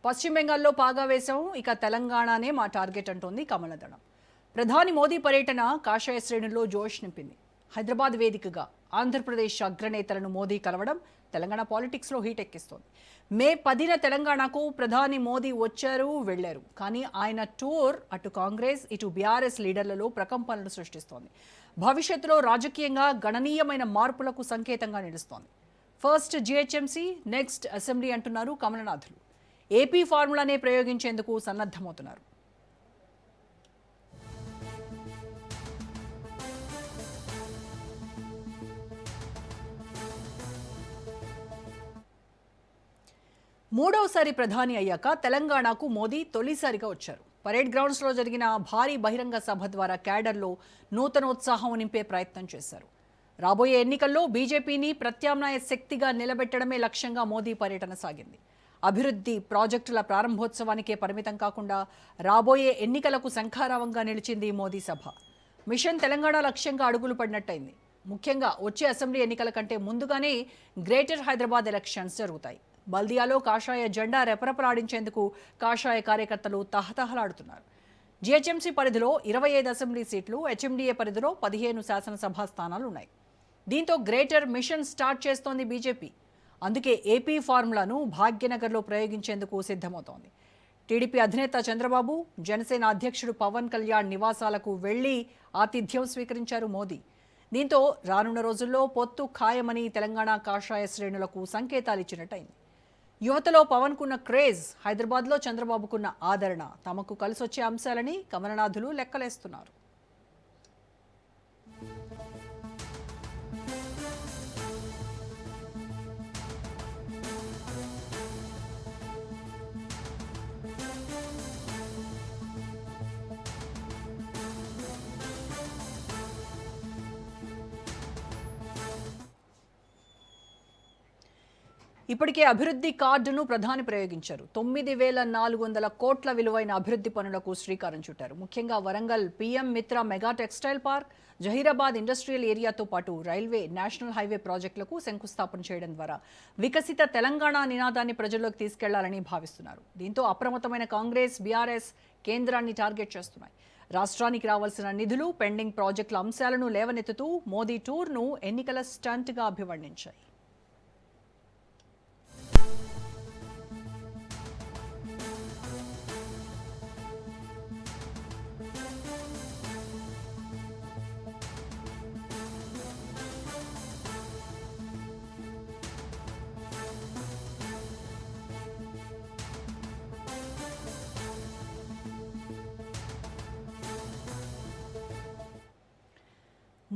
పశ్చిమ బెంగాల్లో పాగా వేశాం, ఇక తెలంగాణనే మా టార్గెట్ అంటోంది కమలదళం. ప్రధాని మోదీ పర్యటన కాషాయ శ్రేణుల్లో జోష్ నింపింది. హైదరాబాద్ వేదికగా ఆంధ్రప్రదేశ్ అగ్రనేతలను మోదీ కలవడం తెలంగాణ పాలిటిక్స్లో హీట్ ఎక్కిస్తోంది. మే 10న తెలంగాణకు ప్రధాని మోదీ వచ్చారు, వెళ్లారు. కానీ ఆయన టూర్ అటు కాంగ్రెస్ ఇటు బీఆర్ఎస్ లీడర్లలో ప్రకంపనలు సృష్టిస్తోంది. భవిష్యత్తులో రాజకీయంగా గణనీయమైన మార్పులకు సంకేతంగా నిలుస్తోంది. ఫస్ట్ జీహెచ్ఎంసీ, నెక్స్ట్ అసెంబ్లీ అంటున్నారు కమలనాథులు. ఏపీ ఫార్ములానే ప్రయోగించేందుకు సన్నద్ధమవుతున్నారు. మూడవసారి ప్రధాని అయ్యాక తెలంగాణకు మోదీ తొలిసారిగా వచ్చారు. పరేడ్ గ్రౌండ్స్లో జరిగిన భారీ బహిరంగ సభ ద్వారా క్యాడర్లో నూతనోత్సాహం నింపే ప్రయత్నం చేశారు. రాబోయే ఎన్నికల్లో బీజేపీని ప్రత్యామ్నాయ శక్తిగా నిలబెట్టడమే లక్ష్యంగా మోదీ పర్యటన సాగింది. అభివృద్ధి ప్రాజెక్టుల ప్రారంభోత్సవానికే పరిమితం కాకుండా రాబోయే ఎన్నికలకు శంఖారావంగా నిలిచింది మోదీ సభ. మిషన్ తెలంగాణ లక్ష్యంగా అడుగులు పడినట్టయింది. ముఖ్యంగా వచ్చే అసెంబ్లీ ఎన్నికల కంటే ముందుగానే గ్రేటర్ హైదరాబాద్ ఎలక్షన్స్ జరుగుతాయి. బల్దియాలో కాషాయ జెండా రెపరెపలాడించేందుకు కాషాయ కార్యకర్తలు తహతహలాడుతున్నారు. జీహెచ్ఎంసీ పరిధిలో 25 అసెంబ్లీ సీట్లు, హెచ్ఎండీఏ పరిధిలో 15 శాసనసభ స్థానాలు ఉన్నాయి. దీంతో గ్రేటర్ మిషన్ స్టార్ట్ చేస్తోంది బీజేపీ. అందుకే ఏపీ ఫార్ములాను భాగ్యనగర్లో ప్రయోగించేందుకు సిద్ధమవుతోంది. టీడీపీ అధినేత చంద్రబాబు, జనసేన అధ్యక్షుడు పవన్ కళ్యాణ్ నివాసాలకు వెళ్లి ఆతిథ్యం స్వీకరించారు మోదీ. దీంతో రానున్న రోజుల్లో పొత్తు ఖాయమని తెలంగాణ కాషాయ శ్రేణులకు సంకేతాలిచ్చినట్టయింది. యువతలో పవన్కున్న క్రేజ్, హైదరాబాద్లో చంద్రబాబుకున్న ఆదరణ తమకు కలిసొచ్చే అంశాలని కమలనాథులు లెక్కలేస్తున్నారు. ఇప్పటికే అభివృద్ధి కార్డును ప్రధాని ప్రయోగించారు. 9,400 కోట్ల విలువైన అభివృద్ధి పనులకు శ్రీకారం చుట్టారు. ముఖ్యంగా Warangal PM Mitra mega textile park, Zaheerabad industrial ఏరియాతో పాటు రైల్వే, నేషనల్ హైవే ప్రాజెక్టులకు శంకుస్థాపన చేయడం ద్వారా వికసిత తెలంగాణ నినాదాన్ని ప్రజల్లోకి తీసుకెళ్లాలని భావిస్తున్నారు. దీంతో అప్రమత్తమైన కాంగ్రెస్, బీఆర్ఎస్ కేంద్రాన్ని టార్గెట్ చేస్తున్నాయి. రాష్ట్రానికి రావాల్సిన నిధులు, పెండింగ్ ప్రాజెక్టుల అంశాలను లేవనెత్తుతూ మోదీ టూర్ను ఎన్నికల స్టంట్గా అభివర్ణించాయి.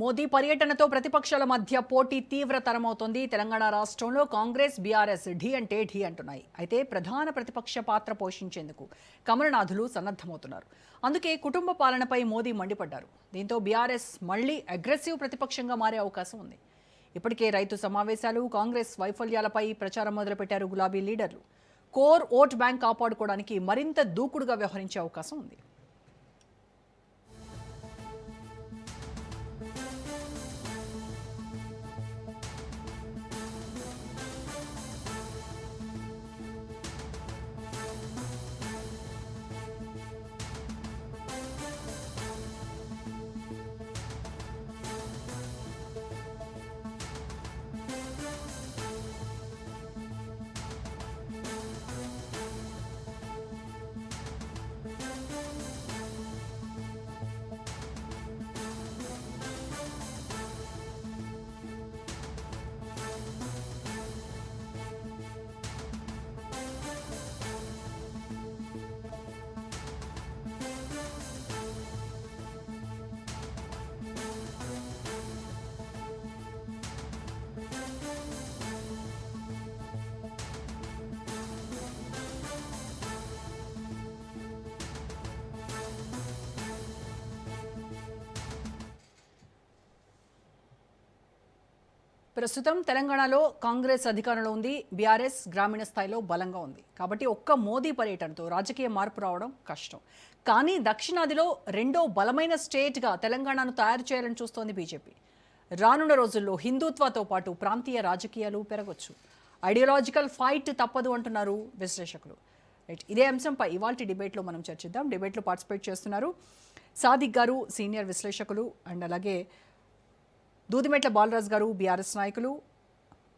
మోదీ పర్యటనతో ప్రతిపక్షాల మధ్య పోటీ తీవ్రతరమవుతోంది. తెలంగాణ రాష్ట్రంలో కాంగ్రెస్, బీఆర్ఎస్ ఢీ అంటే ఢీ అంటున్నాయి. అయితే ప్రధాన ప్రతిపక్ష పాత్ర పోషించేందుకు కమలనాథులు సన్నద్ధమవుతున్నారు. అందుకే కుటుంబ పాలనపై మోదీ మండిపడ్డారు. దీంతో బీఆర్ఎస్ మళ్లీ అగ్రెసివ్ ప్రతిపక్షంగా మారే అవకాశం ఉంది. ఇప్పటికే రైతు సమావేశాలు, కాంగ్రెస్ వైఫల్యాలపై ప్రచారం మొదలుపెట్టారు గులాబీ లీడర్లు. కోర్ ఓట్ బ్యాంక్ కాపాడుకోవడానికి మరింత దూకుడుగా వ్యవహరించే అవకాశం ఉంది. ప్రస్తుతం తెలంగాణలో కాంగ్రెస్ అధికారంలో ఉంది, బీఆర్ఎస్ గ్రామీణ స్థాయిలో బలంగా ఉంది. కాబట్టి ఒక్క మోదీ పర్యటనతో రాజకీయ మార్పు రావడం కష్టం. కానీ దక్షిణాదిలో రెండో బలమైన స్టేట్గా తెలంగాణను తయారు చేయాలని చూస్తోంది బీజేపీ. రానున్న రోజుల్లో హిందుత్వతో పాటు ప్రాంతీయ రాజకీయాలు పెరగొచ్చు. ఐడియాలజికల్ ఫైట్ తప్పదు అంటున్నారు విశ్లేషకులు. రైట్, ఇదే అంశంపై ఇవాల్టి డిబేట్లో మనం చర్చిద్దాం. డిబేట్లో పార్టిసిపేట్ చేస్తున్నారు సాదిక్ గారు, సీనియర్ విశ్లేషకులు, అండ్ అలాగే దూదిమెట్ల బాలరాజ్ గారు, బీఆర్ఎస్ నాయకులు,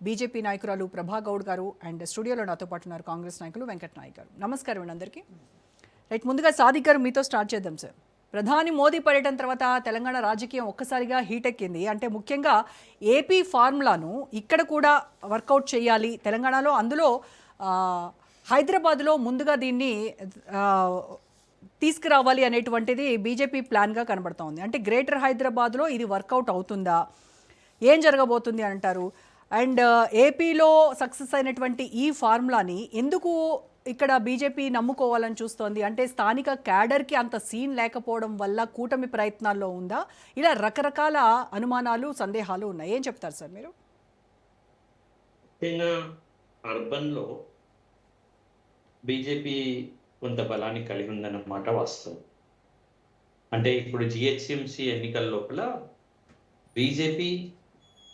బీజేపీ నాయకురాలు ప్రభా గౌడ్ గారు, అండ్ స్టూడియోలో నాతో పాటు ఉన్నారు కాంగ్రెస్ నాయకులు వెంకట్ నాయక్ గారు. నమస్కారం అండి అందరికీ. రైట్, ముందుగా సాదిక్ గారు మీతో స్టార్ట్ చేద్దాం సార్. ప్రధాని మోదీ పర్యటన తర్వాత తెలంగాణ రాజకీయం ఒక్కసారిగా హీట్ ఎక్కింది. అంటే ముఖ్యంగా ఏపీ ఫార్ములాను ఇక్కడ కూడా వర్కౌట్ చేయాలి తెలంగాణలో, అందులో హైదరాబాద్లో ముందుగా దీన్ని తీసుకురావాలి అనేటువంటిది బీజేపీ ప్లాన్గా కనబడుతూ ఉంది. అంటే గ్రేటర్ హైదరాబాద్లో ఇది వర్కౌట్ అవుతుందా, ఏం జరగబోతుంది అంటారు? అండ్ ఏపీలో సక్సెస్ అయినటువంటి ఈ ఫార్ములాని ఎందుకు ఇక్కడ బీజేపీ నమ్ముకోవాలని చూస్తోంది? అంటే స్థానిక క్యాడర్కి అంత సీన్ లేకపోవడం వల్ల కూటమి ప్రయత్నాల్లో ఉందా? ఇలా రకరకాల అనుమానాలు, సందేహాలు ఉన్నాయి. ఏం చెప్తారు సార్ మీరు? అర్బన్లో బీజేపీ కొంత బలాన్ని కలిగి ఉందన్నమాట వాస్తవం. అంటే ఇప్పుడు జిహెచ్ఎంసీ ఎన్నికల లోపల బీజేపీ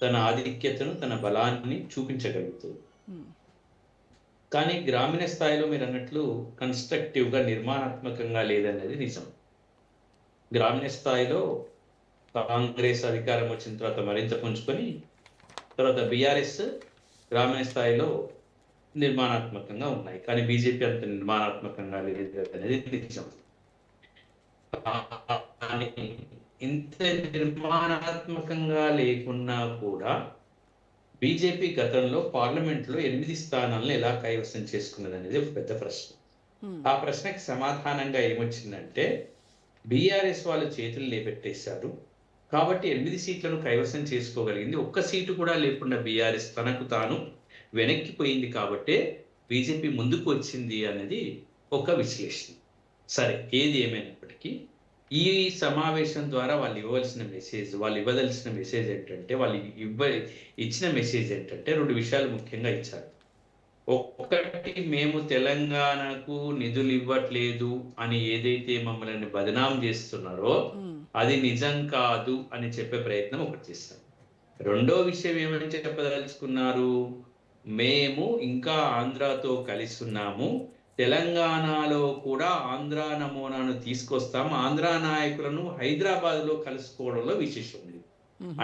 తన ఆధిక్యతను, తన బలాన్ని చూపించగలుగుతుంది. కానీ గ్రామీణ స్థాయిలో మీరు అన్నట్లు కన్స్ట్రక్టివ్గా, నిర్మాణాత్మకంగా లేదన్నది నిజం. గ్రామీణ స్థాయిలో కాంగ్రెస్ అధికారం వచ్చిన తర్వాత మరింత పుంజుకొని, తర్వాత బీఆర్ఎస్ గ్రామీణ స్థాయిలో నిర్మాణాత్మకంగా ఉన్నాయి. కానీ బీజేపీ అంత నిర్మాణాత్మకంగా లేదు అనేది నిజం. కానీ ఇంత నిర్మాణాత్మకంగా లేకున్నా కూడా బీజేపీ గతంలో పార్లమెంట్లో 8 స్థానాలను ఎలా కైవసం చేసుకున్నది అనేది ఒక పెద్ద ప్రశ్న. ఆ ప్రశ్నకి సమాధానంగా ఏమొచ్చిందంటే, బీఆర్ఎస్ వాళ్ళు చేతులు లేపెట్టేశారు కాబట్టి 8 సీట్లను కైవసం చేసుకోగలిగింది. ఒక్క సీటు కూడా లేకుండా బీఆర్ఎస్ తనకు తాను వెనక్కిపోయింది కాబట్టే బీజేపీ ముందుకు వచ్చింది అన్నది ఒక విశ్లేషణ. సరే, ఏది ఏమైనప్పటికీ ఈ సమావేశం ద్వారా వాళ్ళు ఇవ్వదలసిన మెసేజ్ ఏంటంటే, ఇచ్చిన మెసేజ్ ఏంటంటే 2 విషయాలు ముఖ్యంగా ఇచ్చారు. ఒకటి, మేము తెలంగాణకు నిధులు ఇవ్వట్లేదు అని ఏదైతే మమ్మల్ని బదనాం చేస్తున్నారో అది నిజం కాదు అని చెప్పే ప్రయత్నం ఒకటి చేస్తారు. రెండో విషయం ఏమని చెప్పదలుచుకున్నారు, మేము ఇంకా ఆంధ్రాతో కలిసి ఉన్నాము, తెలంగాణలో కూడా ఆంధ్ర నమూనాను తీసుకొస్తాం, ఆంధ్ర నాయకులను హైదరాబాద్లో కలుసుకోవడంలో విశేషం ఉంది.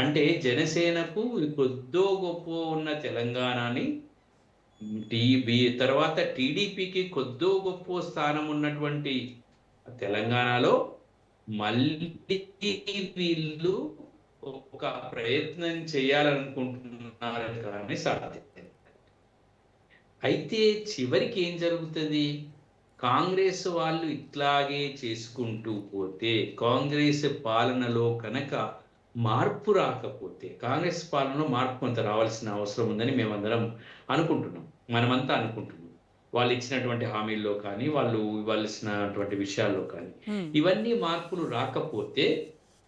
అంటే జనసేనకు కొద్దో గొప్ప ఉన్న తెలంగాణని తర్వాత టీడీపీకి కొద్దో గొప్ప స్థానం ఉన్నటువంటి తెలంగాణలో మళ్ళీ వీళ్ళు ఒక ప్రయత్నం చేయాలనుకుంటున్నారు కానీ సాధ్యం. అయితే చివరికి ఏం జరుగుతుంది, కాంగ్రెస్ వాళ్ళు ఇట్లాగే చేసుకుంటూ పోతే, కాంగ్రెస్ పాలనలో కనుక మార్పు రాకపోతే, కాంగ్రెస్ పాలనలో మార్పు కొంత రావాల్సిన అవసరం ఉందని మేమందరం అనుకుంటున్నాం, మనమంతా అనుకుంటున్నాం. వాళ్ళు ఇచ్చినటువంటి హామీల్లో కానీ, వాళ్ళు ఇవ్వాల్సినటువంటి విషయాల్లో కానీ ఇవన్నీ మార్పులు రాకపోతే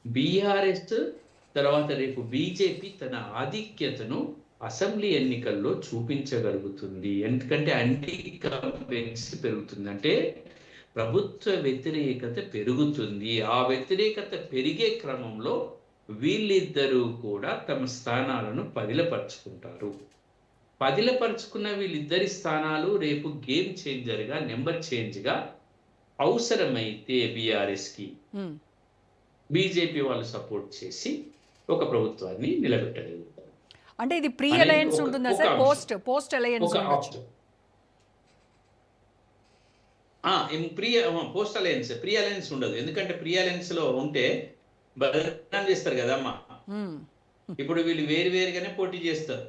బీఆర్ఎస్ తర్వాత రేపు బీజేపీ తన ఆధిక్యతను అసెంబ్లీ ఎన్నికల్లో చూపించగలుగుతుంది. ఎందుకంటే యాంటీ ఇన్కంబెన్సీ పెరుగుతుంది, అంటే ప్రభుత్వ వ్యతిరేకత పెరుగుతుంది. ఆ వ్యతిరేకత పెరిగే క్రమంలో వీళ్ళిద్దరూ కూడా తమ స్థానాలను పదిలపరుచుకుంటారు. పదిలపరుచుకున్న వీళ్ళిద్దరి స్థానాలు రేపు గేమ్ చేంజర్గా, నెంబర్ చేంజ్గా అవసరమైతే బీఆర్ఎస్కి బీజేపీ వాళ్ళు సపోర్ట్ చేసి ఒక ప్రభుత్వాన్ని నిలబెట్టగలుగుతారు. అంటే ఇది ప్రీ అలయన్స్ ఉంటుందా sir? Post alliance pre alliance ఉండదు. ఎందుకంటే ప్రీ అలయన్స్ లో ఉంటే బదనాం చేస్తారు కదమ్మా. ఇప్పుడు వీళ్ళు వేరుగానే పోటీ చేస్తారు,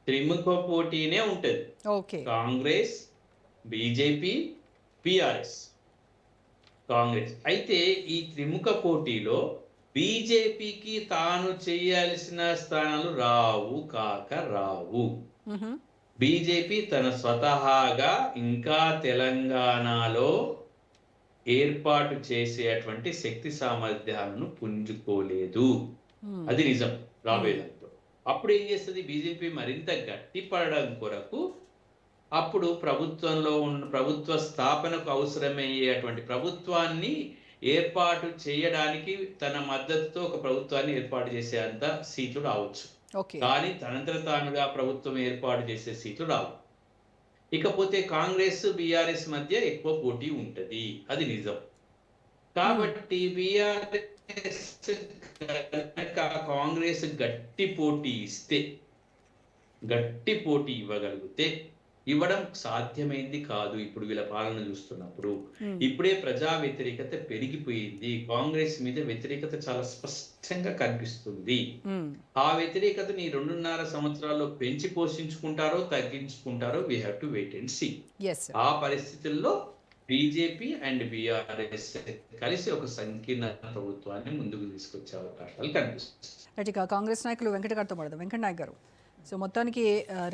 త్రిముఖ పోటీనే ఉంటది. Congress, BJP, BRS, Congress. అయితే ఈ త్రిముఖ పోటీలో బీజేపీకి తాను చేయాల్సిన స్థానాలు రావు. బీజేపీ తన స్వతహాగా ఇంకా తెలంగాణలో ఏర్పాటు చేసేటువంటి శక్తి సామర్థ్యాలను పుంజుకోలేదు. అది నిజం. రాబోయే దాంట్లో అప్పుడు ఏం చేస్తుంది బీజేపీ, మరింత గట్టిపడడం కొరకు అప్పుడు ప్రభుత్వ స్థాపనకు అవసరమయ్యేటువంటి ప్రభుత్వాన్ని ఏర్పాటు చేయడానికి తన మద్దతుతో ఒక ప్రభుత్వాన్ని ఏర్పాటు చేసేంత సీట్లు రావచ్చు. కానీ తనంతట తానుగా ప్రభుత్వం ఏర్పాటు చేసే సీట్లు రావు. ఇకపోతే కాంగ్రెస్ బీఆర్ఎస్ మధ్య ఎక్కువ పోటీ ఉంటది, అది నిజం. కాబట్టి బీఆర్ఎస్ కాంగ్రెస్ గట్టి పోటీ ఇస్తే, గట్టి పోటీ ఇవ్వగలిగితే, ఇవ్వడం సాధ్యమైంది కాదు ఇప్పుడు వీళ్ళ పాలన చూస్తున్నప్పుడు. ఇప్పుడే ప్రజా వ్యతిరేకత పెరిగిపోయింది, కాంగ్రెస్ మీద వ్యతిరేకత చాలా స్పష్టంగా కనిపిస్తుంది. ఆ వ్యతిరేకతని 2.5 సంవత్సరాల్లో పెంచి పోషించుకుంటారో తగ్గించుకుంటారో we have to wait and see. ఆ పరిస్థితుల్లో బీజేపీ అండ్ బీఆర్ఎస్ కలిసి ఒక సంకీర్ణ ప్రభుత్వాన్ని ముందుకు తీసుకొచ్చే అవకాశాలు కనిపిస్తుంది. ఇక కాంగ్రెస్ నాయకులు వెంకట గారితో పడదాం. వెంకట నాయక్ గారు, సో మొత్తానికి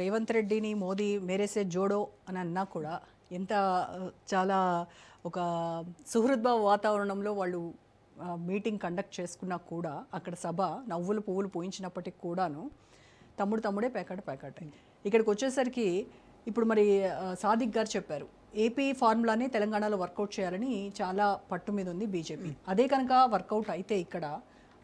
రేవంత్ రెడ్డిని మోదీ మేరేసే జోడో అని అన్నా కూడా ఎంత చాలా ఒక సుహృద్భావ వాతావరణంలో వాళ్ళు మీటింగ్ కండక్ట్ చేసుకున్నా కూడా అక్కడ సభ నవ్వులు పువ్వులు పూయించినప్పటికి కూడాను తమ్ముడే పేకాట. ఇక్కడికి వచ్చేసరికి ఇప్పుడు మరి సాదిక్ గారు చెప్పారు ఏపీ ఫార్ములానే తెలంగాణలో వర్కౌట్ చేయాలని చాలా పట్టు మీద ఉంది బీజేపీ. అదే కనుక వర్కౌట్ అయితే ఇక్కడ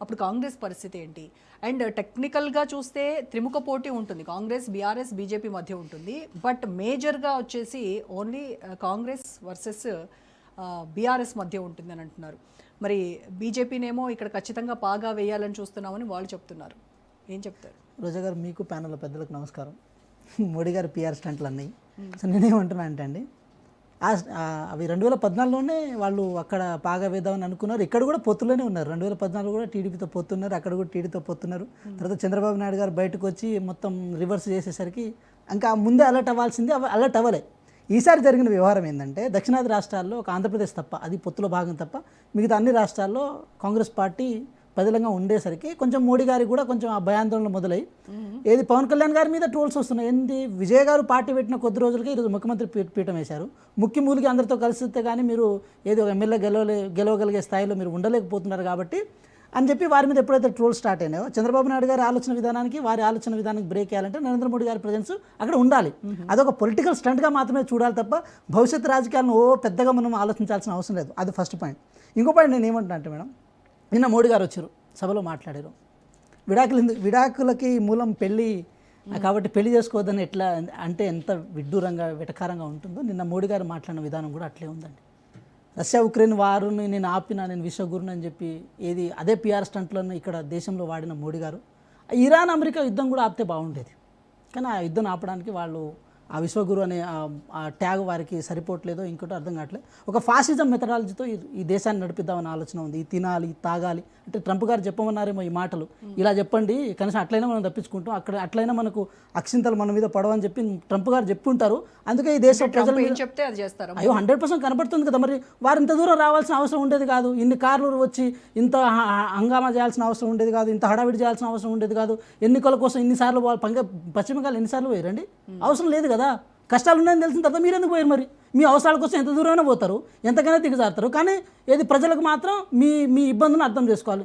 అప్పుడు కాంగ్రెస్ పరిస్థితి ఏంటి? అండ్ టెక్నికల్గా చూస్తే త్రిముఖ పోటీ ఉంటుంది, కాంగ్రెస్ బీఆర్ఎస్ బీజేపీ మధ్య ఉంటుంది. బట్ మేజర్గా వచ్చేసి ఓన్లీ కాంగ్రెస్ వర్సెస్ బీఆర్ఎస్ మధ్య ఉంటుంది అని అంటున్నారు. మరి బీజేపీనేమో ఇక్కడ ఖచ్చితంగా పాగా వేయాలని చూస్తున్నామని వాళ్ళు చెప్తున్నారు. ఏం చెప్తారు? రోజా గారు, మీకు ప్యానల్ పెద్దలకు నమస్కారం. మోడీ గారు పిఆర్ స్టంట్లు అన్నాయి. సో నేనేమంటున్నా అంటే అండి, అవి 2014లోనే వాళ్ళు అక్కడ పాగా వేద్దామని అనుకున్నారు. ఇక్కడ కూడా పొత్తులోనే ఉన్నారు. 2014 కూడా టీడీపీతో పొత్తున్నారు, అక్కడ కూడా టీడీతో పొత్తున్నారు. తర్వాత చంద్రబాబు నాయుడు గారు బయటకు వచ్చి మొత్తం రివర్స్ చేసేసరికి ఇంకా ముందే అలర్ట్ అవ్వాల్సింది అలర్ట్ అవ్వలే. ఈసారి జరిగిన వ్యవహారం ఏంటంటే, దక్షిణాది రాష్ట్రాల్లో ఒక ఆంధ్రప్రదేశ్ తప్ప, అది పొత్తులో భాగం తప్ప మిగతా అన్ని రాష్ట్రాల్లో కాంగ్రెస్ పార్టీ పదిలంగా ఉండేసరికి కొంచెం మోడీ గారికి కూడా కొంచెం ఆ భయాందోళనలు మొదలై ఏది పవన్ కళ్యాణ్ గారి మీద ట్రోల్స్ వస్తున్నాయి. ఏంటి, విజయ్ గారు పార్టీ పెట్టిన కొద్ది రోజులకి ఈరోజు ముఖ్యమంత్రి పీఠం వేశారు. ముఖ్యమూలికి అందరితో కలిసితే కానీ మీరు ఏది ఒక ఎమ్మెల్యే గెలవగలిగే స్థాయిలో మీరు ఉండలేకపోతున్నారు కాబట్టి అని చెప్పి వారి మీద ఎప్పుడైతే ట్రోల్ స్టార్ట్ అయినాయో, చంద్రబాబు నాయుడు గారి ఆలోచన విధానానికి వారి ఆలోచన విధానానికి బ్రేక్ వేయాలంటే నరేంద్ర మోడీ గారి ప్రజెన్స్ అక్కడ ఉండాలి. అదొక పొలిటికల్ స్టంట్గా మాత్రమే చూడాలి తప్ప భవిష్యత్ రాజకీయాలను పెద్దగా మనం ఆలోచించాల్సిన అవసరం లేదు. అది ఫస్ట్ పాయింట్. ఇంకో పాయింట్ నేను ఏమంటున్నా అంటే, మేడం, నిన్న మోడీ గారు వచ్చారు, సభలో మాట్లాడారు. విడాకులకి మూలం పెళ్ళి కాబట్టి పెళ్లి చేసుకోవద్దని ఎట్లా అంటే ఎంత విడ్డూరంగా వెటకారంగా ఉంటుందో నిన్న మోడీ గారు మాట్లాడిన విధానం కూడా అట్లే ఉందండి. రష్యా ఉక్రెయిన్ వారుని నేను ఆపినా, నేను విశ్వగురుని అని చెప్పి ఏది అదే పిఆర్ స్టంట్లను ఇక్కడ దేశంలో వాడిన మోడీ గారు ఇరాన్ అమెరికా యుద్ధం కూడా ఆపితే బాగుండేది. కానీ ఆ యుద్ధం ఆపడానికి వాళ్ళు ఆ విశ్వగురు అనే ఆ ట్యాగ్ వారికి సరిపోవట్లేదో ఇంకోటి అర్థం కావట్లేదు. ఒక ఫాసిజం మెథడాలజీతో ఈ దేశాన్ని నడిపిద్దామని ఆలోచన ఉంది. ఈ తినాలి, తాగాలి అంటే ట్రంప్ గారు చెప్పమన్నారేమో ఈ మాటలు, ఇలా చెప్పండి కనీసం అట్లయినా మనం తప్పించుకుంటాం, అక్కడ అట్లయినా మనకు అక్షింతలు మన మీద పడవని చెప్పి ట్రంప్ గారు చెప్పుంటారు. అందుకే ఈ దేశ ప్రజలు చెప్తే అది చేస్తారు. అయ్యో 100% కనబడుతుంది కదా. మరి వారు ఇంత దూరం రావాల్సిన అవసరం ఉండేది కాదు, ఇన్ని కార్లు వచ్చి ఇంత హంగామా చేయాల్సిన అవసరం ఉండేది కాదు, ఇంత హడావిడి చేయాల్సిన అవసరం ఉండేది కాదు. ఎన్నికల కోసం ఇన్నిసార్లు పశ్చిమ బెంగాల్ ఎన్నిసార్లు పోయారండి? అవసరం లేదు కదా. కష్టాలు ఉన్నాయని తెలిసిన తర్వాత మీరు ఎందుకు పోయారు? మరి మీ అవసరాల కోసం ఎంత దూరమైనా పోతారు, ఎంతకైనా దిగజారుతారు. కానీ ఏది ప్రజలకు మాత్రం మీ ఇబ్బందులను అర్థం చేసుకోవాలి.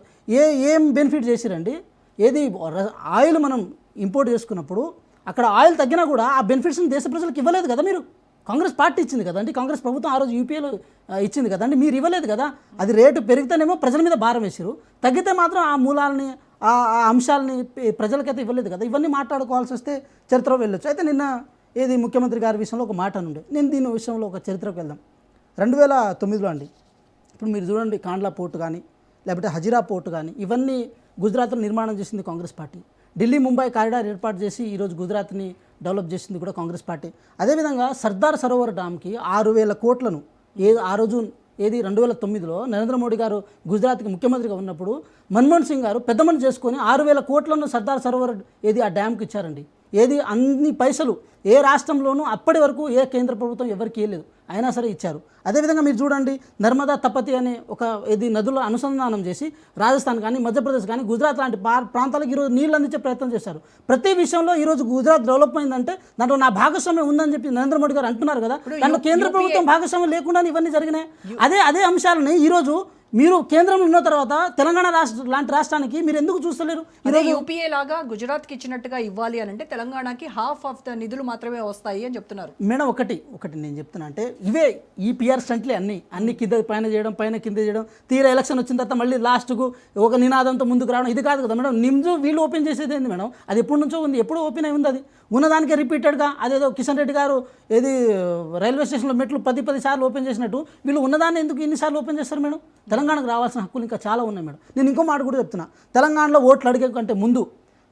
ఏం బెనిఫిట్ చేసిరండి? ఏది ఆయిల్ మనం ఇంపోర్ట్ చేసుకున్నప్పుడు అక్కడ ఆయిల్ తగ్గినా కూడా ఆ బెనిఫిట్స్ని దేశ ప్రజలకు ఇవ్వలేదు కదా. మీరు కాంగ్రెస్ పార్టీ ఇచ్చింది కదండి, కాంగ్రెస్ ప్రభుత్వం ఆ రోజు యూపీఏలో ఇచ్చింది కదండి, మీరు ఇవ్వలేదు కదా. అది రేటు పెరిగితేనేమో ప్రజల మీద భారం వేసారు, తగ్గితే మాత్రం ఆ మూలాలని ఆ అంశాలని ప్రజలకైతే ఇవ్వలేదు కదా. ఇవన్నీ మాట్లాడుకోవాల్సి వస్తే చరిత్రలో వెళ్ళొచ్చు. అయితే నిన్న ఏది ముఖ్యమంత్రి గారి విషయంలో ఒక మాట నుండి నేను దీని విషయంలో ఒక చరిత్రకు వెళ్దాం. 2009లో అండి, ఇప్పుడు మీరు చూడండి, కాండ్లా పోర్టు కానీ లేకపోతే హజిరా పోర్టు కానీ ఇవన్నీ గుజరాత్లో నిర్మాణం చేసింది కాంగ్రెస్ పార్టీ. ఢిల్లీ ముంబై కారిడార్ ఏర్పాటు చేసి ఈరోజు గుజరాత్ని డెవలప్ చేసింది కూడా కాంగ్రెస్ పార్టీ. అదేవిధంగా సర్దార్ సరోవర్ డ్యామ్కి 6,000 కోట్లను ఆ రోజు 2009లో నరేంద్ర మోడీ గారు గుజరాత్కి ముఖ్యమంత్రిగా ఉన్నప్పుడు మన్మోహన్ సింగ్ గారు పెద్ద మనిషి చేసుకొని 6,000 కోట్లను సర్దార్ సరోవర్ ఆ డ్యామ్కి ఇచ్చారండి. అన్ని పైసలు ఏ రాష్ట్రంలోనూ అప్పటి వరకు ఏ కేంద్ర ప్రభుత్వం ఎవరికి ఇవ్వలేదు, అయినా సరే ఇచ్చారు. అదేవిధంగా మీరు చూడండి, నర్మదా తపతి అనే ఒక నదుల అనుసంధానం చేసి రాజస్థాన్ కానీ మధ్యప్రదేశ్ కానీ గుజరాత్ లాంటి ప్రాంతాలకు ఈరోజు నీళ్ళు అందించే ప్రయత్నం చేశారు. ప్రతి విషయంలో ఈరోజు గుజరాత్ డెవలప్ అయిందంటే దాంట్లో నా భాగస్వామ్యం ఉందని చెప్పి నరేంద్ర మోడీ గారు అంటున్నారు కదా. దాంట్లో కేంద్ర ప్రభుత్వం భాగస్వామ్యం లేకుండా ఇవన్నీ జరిగినాయి. అదే అంశాలని ఈరోజు మీరు కేంద్రంలో ఉన్న తర్వాత తెలంగాణ లాంటి రాష్ట్రానికి మీరు ఎందుకు చూస్తలేరు? అదే యూపీఏ లాగా గుజరాత్కి ఇచ్చినట్టుగా ఇవ్వాలి అని అంటే తెలంగాణకి హాఫ్ ఆఫ్ ద నిధులు మాత్రమే వస్తాయి అని చెప్తున్నారు. మేడం ఒకటి నేను చెప్తున్నా అంటే ఇవే ఈ పిఆర్ స్టంట్లే అన్ని కింద పైన చేయడం, పైన కింద చేయడం, తీరా ఎలక్షన్ వచ్చిన తర్వాత మళ్ళీ లాస్ట్కు ఒక నినాదంతో ముందుకు రావడం, ఇది కాదు కదా మేడం. నిమ్స్ వీళ్ళు ఓపెన్ చేసేది ఏంది మేడం? అది ఎప్పటి నుంచో ఉంది, ఎప్పుడు ఓపెన్ అయి ఉంది. అది ఉన్నదానికే రిపీటెడ్గా అదేదో కిషన్ రెడ్డి గారు ఏది రైల్వే స్టేషన్లో మెట్లు 10 సార్లు ఓపెన్ చేసినట్టు వీళ్ళు ఉన్నదాన్ని ఎందుకు ఇన్నిసార్లు ఓపెన్ చేస్తారు మేడం? తెలంగాణకు రావాల్సిన హక్కులు ఇంకా చాలా ఉన్నాయి మేడం. నేను ఇంకో మాట కూడా చెప్తున్నా, తెలంగాణలో ఓట్లు అడిగే కంటే ముందు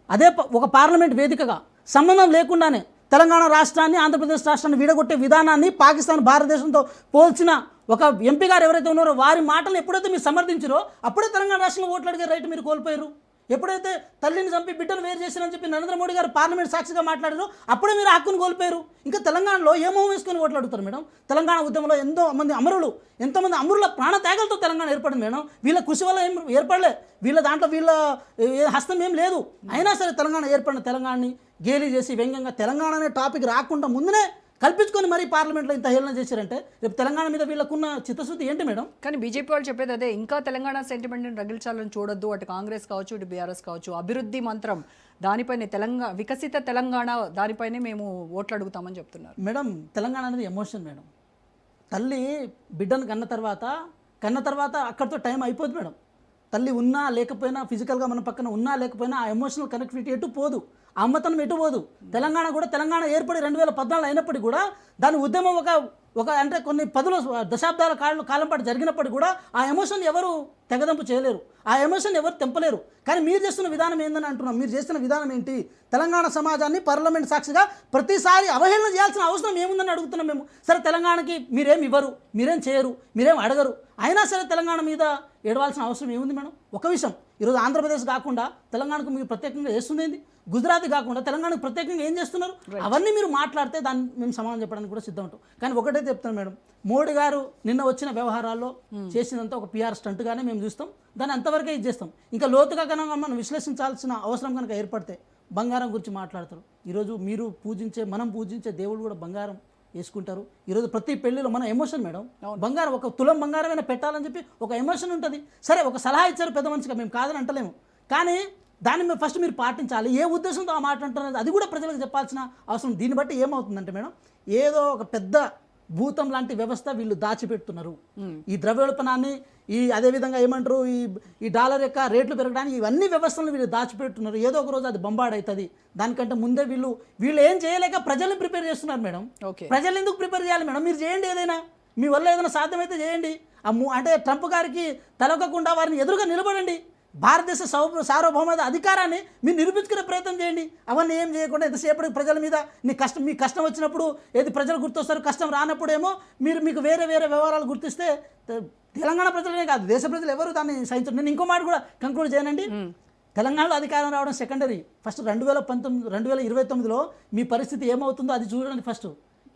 అదే ఒక పార్లమెంట్ వేదికగా సంబంధం లేకుండానే తెలంగాణ రాష్ట్రాన్ని, ఆంధ్రప్రదేశ్ రాష్ట్రాన్ని విడగొట్టే విధానాన్ని పాకిస్తాన్ భారతదేశంతో పోల్చిన ఒక ఎంపీ గారు ఎవరైతే ఉన్నారో వారి మాటలు ఎప్పుడైతే మీరు సమర్థించారో అప్పుడే తెలంగాణ రాష్ట్రంలో ఓట్లు అడిగే రైట్ మీరు కోల్పోయారు. ఎప్పుడైతే తల్లిని చంపి బిడ్డను వేరు చేశారని చెప్పి నరేంద్ర మోడీ గారు పార్లమెంట్ సాక్షిగా మాట్లాడారో అప్పుడే మీరు హక్కును కోల్పోయారు. ఇంకా తెలంగాణలో ఏ మొహం వేసుకొని ఓట్లు అడుగుతారు మేడం? తెలంగాణ ఉద్యమంలో ఎంతోమంది అమరుల ప్రాణత్యాగాలతో తెలంగాణ ఏర్పడింది మేడం. వీళ్ళ కృషి వల్ల ఏం ఏర్పడలే, వీళ్ళ దాంట్లో వీళ్ళ హస్తం ఏం లేదు. అయినా సరే తెలంగాణ ఏర్పడిన తెలంగాణని గేలి చేసి వ్యంగ్యంగా తెలంగాణ అనే టాపిక్ రాకుండా ముందునే కల్పించుకొని మరీ పార్లమెంట్లో ఇంత హేళన చేశారంటే రేపు తెలంగాణ మీద వీళ్ళకున్న చిత్తశుద్ధి ఏంటి మేడం? కానీ బీజేపీ వాళ్ళు చెప్పేది అదే, ఇంకా తెలంగాణ సెంటిమెంట్ని రగిల్చాలని చూడొద్దు. అటు కాంగ్రెస్ కావచ్చు, ఇటు బీఆర్ఎస్ కావచ్చు, అభివృద్ధి మంత్రం దానిపైనే వికసిత తెలంగాణ దానిపైనే మేము ఓట్లు అడుగుతామని చెప్తున్నారు. మేడం తెలంగాణ అనేది ఎమోషన్ మేడం. తల్లి బిడ్డను కన్న తర్వాత అక్కడితో టైం అయిపోద్ది మేడం. తల్లి ఉన్నా లేకపోయినా, ఫిజికల్గా మన పక్కన ఉన్నా లేకపోయినా ఆ ఎమోషనల్ కనెక్టివిటీ ఎటు పోదు, ఆ అమ్మతనం ఎటు పోదు. తెలంగాణ ఏర్పడి 2014 అయినప్పటికీ కూడా దాని ఉద్యమం ఒక అంటే కొన్ని దశాబ్దాల కాలం పాటు జరిగినప్పటికీ కూడా ఆ ఎమోషన్ ఎవరు తెగదంపు చేయలేరు, ఆ ఎమోషన్ ఎవరు తెంపలేరు. కానీ మీరు చేస్తున్న విధానం ఏందని అంటున్నాం. మీరు చేస్తున్న విధానం ఏంటి? తెలంగాణ సమాజాన్ని పార్లమెంట్ సాక్షిగా ప్రతిసారి అవహేళన చేయాల్సిన అవసరం ఏముందని అడుగుతున్నాం మేము. సరే తెలంగాణకి మీరేం ఇవ్వరు, మీరేం చేయరు, మీరేం అడగరు, అయినా సరే తెలంగాణ మీద ఏడవాల్సిన అవసరం ఏముంది మేడం? ఒక విషయం, ఈరోజు ఆంధ్రప్రదేశ్ కాకుండా తెలంగాణకు మీరు ప్రత్యేకంగా చేస్తుంది ఏంది? గుజరాత్ కాకుండా తెలంగాణకు ప్రత్యేకంగా ఏం చేస్తున్నారు? అవన్నీ మీరు మాట్లాడితే దాన్ని మేము సమాధానం చెప్పడానికి కూడా సిద్ధం ఉంటాం. కానీ ఒకటైతే చెప్తాను మేడం, మోడీ గారు నిన్న వచ్చిన వ్యవహారాల్లో చేసినంత ఒక పిఆర్ స్టంట్గానే మేము చూస్తాం. దాన్ని అంతవరకే చేస్తాం. ఇంకా లోతుగా కనుక మనం విశ్లేషించాల్సిన అవసరం కనుక ఏర్పడితే బంగారం గురించి మాట్లాడతారు. ఈరోజు మనం పూజించే దేవుడు కూడా బంగారం వేసుకుంటారు. ఈరోజు ప్రతి పెళ్లిలో మన ఎమోషన్ మేడం, బంగారం ఒక తులం బంగారమైనా పెట్టాలని చెప్పి ఒక ఎమోషన్ ఉంటుంది. సరే ఒక సలహా ఇచ్చారు పెద్ద మనిషిగా, మేము కాదని అంటలేము. కానీ దాన్ని ఫస్ట్ మీరు పాటించాలి. ఏ ఉద్దేశంతో ఆ మాట అంటున్నది అది కూడా ప్రజలకు చెప్పాల్సిన అవసరం. దీన్ని బట్టి ఏమవుతుందంటే మేడం, ఏదో ఒక పెద్ద భూతం లాంటి వ్యవస్థ వీళ్ళు దాచిపెడుతున్నారు. ఈ ద్రవ్యోల్బణాన్ని, అదేవిధంగా ఏమంటారు, ఈ డాలర్ యొక్క రేట్లు పెరగడానికి ఇవన్నీ వ్యవస్థలను వీళ్ళు దాచిపెడుతున్నారు. ఏదో ఒక రోజు అది బంబాడ్ అవుతుంది. దానికంటే ముందే వీళ్ళు ఏం చేయలేక ప్రజల్ని ప్రిపేర్ చేస్తున్నారు మేడం. ప్రజలు ఎందుకు ప్రిపేర్ చేయాలి మేడం? మీరు చేయండి, ఏదైనా మీ వల్ల ఏదైనా సాధ్యమైతే చేయండి. అంటే ట్రంప్ గారికి తలొక్కకుండా వారిని ఎదురుగా నిలబడండి. భారతదేశ సార్వభౌమ అధికారాన్ని మీరు నిరూపించుకునే ప్రయత్నం చేయండి. అవన్నీ ఏం చేయకుండా ఎంతసేపటికి ప్రజల మీద మీ కష్టం వచ్చినప్పుడు ఏది ప్రజలు గుర్తొస్తారు, కష్టం రానప్పుడేమో మీకు వేరే వ్యవహారాలు గుర్తిస్తే తెలంగాణ ప్రజలనే కాదు, దేశ ప్రజలు ఎవరు దాన్ని సహించరు. నేను ఇంకో మాట కూడా కంక్లూడ్ చేయనండి. తెలంగాణలో అధికారం రావడం సెకండరీ. ఫస్ట్ 2029లో మీ పరిస్థితి ఏమవుతుందో అది చూడండి. ఫస్ట్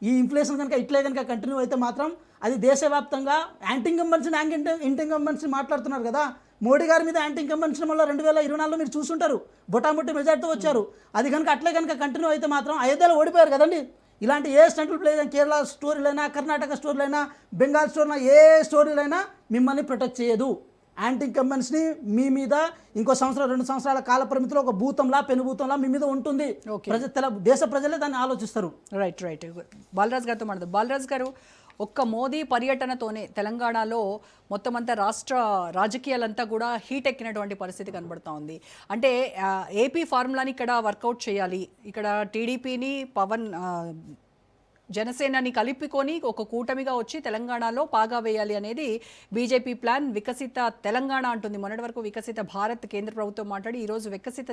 ఈ ఇన్ఫ్లేషన్ కనుక కంటిన్యూ అయితే మాత్రం అది దేశవ్యాప్తంగా యాంటీ ఇంకంబెన్సీ మాట్లాడుతున్నారు కదా. మోడీ గారి మీద యాంటీ ఇంకంబెన్సీ వల్ల 2024లో మీరు చూసుంటారు, బొటాబొట్టి మెజార్టీతో వచ్చారు. అది కనుక కంటిన్యూ అయితే మాత్రం అయోధ్యలో ఓడిపోయారు కదండి. ఇలాంటి ఏ స్టంట్లు ప్లే కేరళ స్టోరీలైనా, కర్ణాటక స్టోరీలైనా, బెంగాల్ స్టోరీలైనా, ఏ స్టోరీలైనా మిమ్మల్ని ప్రొటెక్ట్ చేయదు. యాంటీ ఇంకంబెన్సీని మీ మీద ఇంకో 2 సంవత్సరాల కాల పరిమితిలో ఒక పెనుభూతంలా మీ మీద ఉంటుంది. దేశ ప్రజలే దాన్ని ఆలోచిస్తారు. రైట్. బాలరాజ్ గారితో మాట్లాడదు. బాలరాజ్ గారు, ఒక్క మోదీ పర్యటనతోనే తెలంగాణలో మొత్తం అంతా రాష్ట్ర రాజకీయాలంతా కూడా హీట్ ఎక్కినటువంటి పరిస్థితి కనబడుతూ ఉంది. అంటే ఏపీ ఫార్ములాని ఇక్కడ వర్కౌట్ చేయాలి, ఇక్కడ టీడీపీని జనసేనని కలుపుకొని ఒక కూటమిగా వచ్చి తెలంగాణలో పాగా వేయాలి అనేది బీజేపీ ప్లాన్. వికసిత తెలంగాణ అంటుంది. మొన్నటి వరకు వికసిత భారత్ కేంద్ర ప్రభుత్వం మాట్లాడి ఈరోజు వికసిత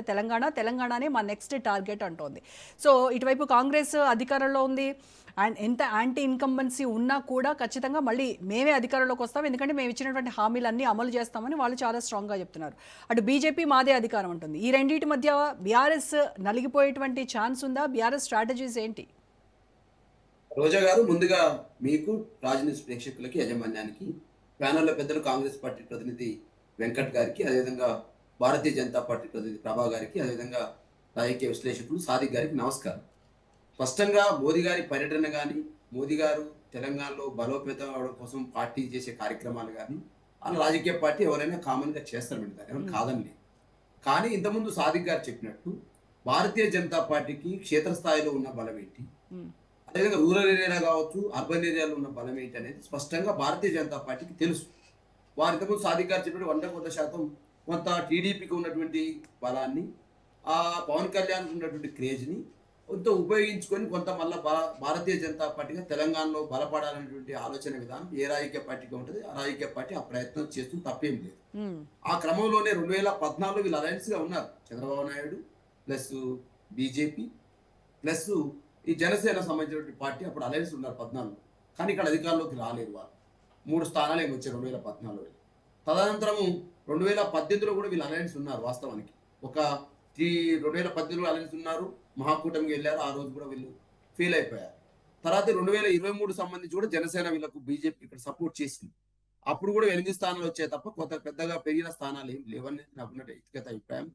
తెలంగాణనే మా నెక్స్ట్ టార్గెట్ అంటోంది. సో ఇటువైపు కాంగ్రెస్ అధికారంలో ఉంది. అండ్ ఎంత యాంటీ ఇన్కంబెన్సీ ఉన్నా కూడా ఖచ్చితంగా మళ్ళీ మేమే అధికారంలోకి వస్తాం, ఎందుకంటే మేము ఇచ్చినటువంటి హామీలన్నీ అమలు చేస్తామని వాళ్ళు చాలా స్ట్రాంగ్గా చెప్తున్నారు. అటు బీజేపీ మాదే అధికారం ఉంటుంది. ఈ రెండింటి మధ్య బీఆర్ఎస్ నలిగిపోయేటువంటి ఛాన్స్ ఉందా? బీఆర్ఎస్ స్ట్రాటజీస్ ఏంటి? రోజా గారు, ముందుగా మీకు, రాజనీతి ప్రేక్షకులకి, యాజమాన్యానికి, ప్యానెల్లో పెద్దలు కాంగ్రెస్ పార్టీ ప్రతినిధి వెంకట్ గారికి, అదేవిధంగా భారతీయ జనతా పార్టీ ప్రతినిధి ప్రభా గారికి, అదేవిధంగా రాజకీయ విశ్లేషకులు సాదిక్ గారికి నమస్కారం. స్పష్టంగా మోదీ గారి పర్యటన కానీ, మోదీ గారు తెలంగాణలో బలోపేతం అవడం కోసం పార్టీ చేసే కార్యక్రమాలు కానీ, వాళ్ళ రాజకీయ పార్టీ ఎవరైనా కామన్గా చేస్తారు మేడం, దాని ఏమైనా కాదని లేదు. కానీ ఇంతకుముందు సాదిక్ గారు చెప్పినట్టు భారతీయ జనతా పార్టీకి క్షేత్రస్థాయిలో ఉన్న బలం ఏంటి, అదేవిధంగా రూరల్ ఏరియాలో కావచ్చు అర్బన్ ఏరియాలో ఉన్న బలం ఏంటి అనేది స్పష్టంగా భారతీయ జనతా పార్టీకి తెలుసు. వారు ఇంతకుముందు సాదిక్ గారు చెప్పినట్టు 100% కొంత టీడీపీకి ఉన్నటువంటి బలాన్ని, ఆ పవన్ కళ్యాణ్కి ఉన్నటువంటి క్రేజ్ని కొంత ఉపయోగించుకొని కొంత మళ్ళీ భారతీయ జనతా పార్టీగా తెలంగాణలో బలపడాలనేటువంటి ఆలోచన విధానం ఏ రాజకీయ పార్టీగా ఉంటుంది. ఆ రాజకీయ పార్టీ ఆ ప్రయత్నం చేస్తూ తప్పేం లేదు. ఆ క్రమంలోనే 2014 వీళ్ళు అలయన్స్గా ఉన్నారు. Chandrababu Naidu plus BJP plus ఈ జనసేన సంబంధించినటువంటి పార్టీ అప్పుడు అలయన్స్ ఉన్నారు 14. కానీ ఇక్కడ అధికారంలోకి రాలేదు. వాళ్ళు 3 స్థానాలు ఏమి వచ్చారు 2014. తదనంతరము 2018లో కూడా వీళ్ళు అలయన్స్ ఉన్నారు. వాస్తవానికి ఒక 2018లో అలయన్స్ ఉన్నారు, మహాకూటమికి వెళ్ళారు. ఆ రోజు కూడా వీళ్ళు ఫెయిల్ అయిపోయారు. తర్వాత 2023 సంబంధించి కూడా జనసేన వీళ్ళకు బీజేపీ ఇక్కడ సపోర్ట్ చేసింది. అప్పుడు కూడా 8 స్థానాలు వచ్చాయి తప్ప కొంత పెద్దగా పెరిగిన స్థానాలు ఏం లేవని నాకున్నట్టు వ్యక్తిగత అభిప్రాయం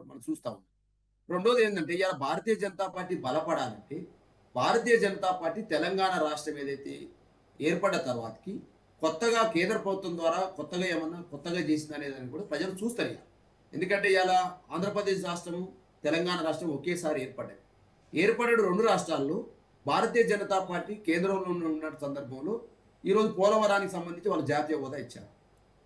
మనం చూస్తా ఉన్నాం. రెండోది ఏంటంటే ఇవాళ భారతీయ జనతా పార్టీ బలపడాలంటే భారతీయ జనతా పార్టీ తెలంగాణ రాష్ట్రం ఏదైతే ఏర్పడ్డ తర్వాతకి కొత్తగా కేంద్ర ప్రభుత్వం ద్వారా కొత్తగా ఏమన్నా కొత్తగా చేసింది అనేది కూడా ప్రజలు చూస్తారు. ఎందుకంటే ఇవాళ ఆంధ్రప్రదేశ్ రాష్ట్రము తెలంగాణ రాష్ట్రం ఒకేసారి ఏర్పడ్డాయి. ఏర్పడే 2 రాష్ట్రాల్లో భారతీయ జనతా పార్టీ కేంద్రంలో ఉన్న సందర్భంలో ఈరోజు పోలవరానికి సంబంధించి వాళ్ళు జాతీయ హోదా ఇచ్చారు.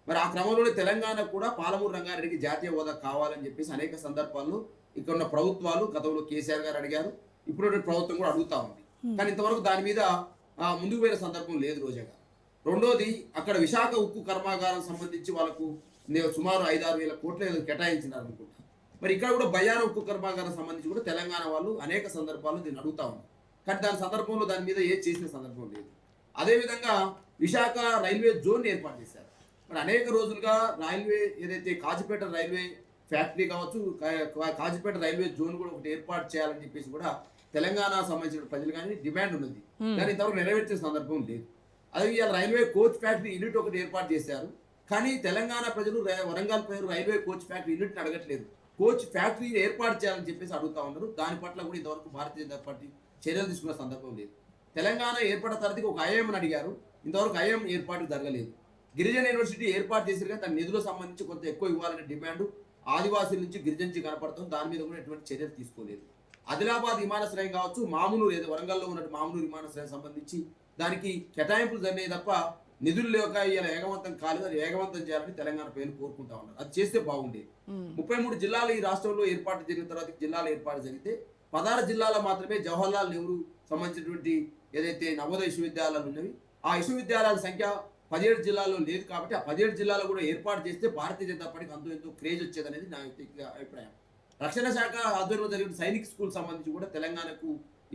మరి ఆ క్రమంలోనే తెలంగాణ కూడా పాలమూరు రంగారెడ్డికి జాతీయ హోదా కావాలని చెప్పేసి అనేక సందర్భాల్లో ఇక్కడ ఉన్న ప్రభుత్వాలు గతంలో కేసీఆర్ గారు అడిగారు, ఇప్పుడు ప్రభుత్వం కూడా అడుగుతా ఉంది. కానీ ఇంతవరకు దాని మీద ముందుకు పోయిన సందర్భం లేదు రోజా గారు. రెండోది అక్కడ విశాఖ ఉక్కు కర్మాగారం సంబంధించి వాళ్ళకు సుమారు 5-6 వేల కోట్లు కేటాయించినారు అనుకుంటా. మరి ఇక్కడ కూడా బయ్యాన ఉక్కు కర్మాగారం సంబంధించి కూడా తెలంగాణ వాళ్ళు అనేక సందర్భాల్లో దీన్ని అడుగుతా ఉన్నారు. కానీ దాని సందర్భంలో దాని మీద ఏది చేసిన సందర్భం లేదు. అదేవిధంగా విశాఖ రైల్వే జోన్ ఏర్పాటు చేశారు. మరి అనేక రోజులుగా రైల్వే ఏదైతే కాజీపేట రైల్వే ఫ్యాక్టరీ కావచ్చు, కాజీపేట రైల్వే జోన్ కూడా ఒకటి ఏర్పాటు చేయాలని చెప్పేసి కూడా తెలంగాణ సంబంధించిన ప్రజలు కానీ డిమాండ్ ఉన్నది. కానీ ఇంతవరకు నెరవేర్చే సందర్భం లేదు. అదే ఇవాళ రైల్వే కోచ్ ఫ్యాక్టరీ యూనిట్ ఒకటి ఏర్పాటు చేశారు. కానీ తెలంగాణ ప్రజలు వరంగల్ ప్రజలు రైల్వే కోచ్ ఫ్యాక్టరీ యూనిట్ని అడగట్లేదు, కోచ్ ఫ్యాక్టరీ ఏర్పాటు చేయాలని చెప్పేసి అడుగుతా ఉన్నారు. దాని పట్ల కూడా ఇంతవరకు భారతీయ జనతా పార్టీ చర్యలు తీసుకున్న సందర్భం లేదు. తెలంగాణ ఏర్పడిన తరగతికి ఒక ఐఎంని అడిగారు, ఇంతవరకు ఐఎం ఏర్పాటు జరగలేదు. గిరిజన యూనివర్సిటీ ఏర్పాటు చేశారు కానీ దాని నిధులకు సంబంధించి కొంత ఎక్కువ ఇవ్వాలనే డిమాండ్ ఆదివాసుల నుంచి గిరిజన నుంచి కనపడుతుంది. దాని మీద కూడా ఎటువంటి చర్యలు తీసుకోలేదు. ఆదిలాబాద్ విమానాశ్రయం కావచ్చు, మామూలు ఏదో వరంగల్లో ఉన్నట్టు మామూలు విమానాశ్రయం సంబంధించి దానికి కేటాయింపులు జరిగాయి తప్ప నిధులు లేక ఇలా వేగవంతం కాలేదు. అది వేగవంతం చేయాలని తెలంగాణ ప్రజలు కోరుకుంటా ఉన్నారు. అది చేస్తే బాగుండేది. 33 జిల్లాలు ఈ రాష్ట్రంలో ఏర్పాటు జరిగిన తర్వాత జిల్లాలు ఏర్పాటు జరిగితే 16 జిల్లాలో మాత్రమే జవహర్లాల్ నెహ్రూ సంబంధించినటువంటి ఏదైతే నవోదయ విశ్వవిద్యాలయాలు ఉన్నవి ఆ విశ్వవిద్యాలయాల సంఖ్య 17 జిల్లాల్లో లేదు. కాబట్టి ఆ 17 జిల్లాలో కూడా ఏర్పాటు చేస్తే భారతీయ జనతా పార్టీకి అంతో ఎంతో క్రేజ్ వచ్చేదనేది నా వ్యక్తిగత అభిప్రాయం. రక్షణ శాఖ ఆధ్వర్యంలో జరిగిన సైనిక్ స్కూల్ సంబంధించి కూడా తెలంగాణకు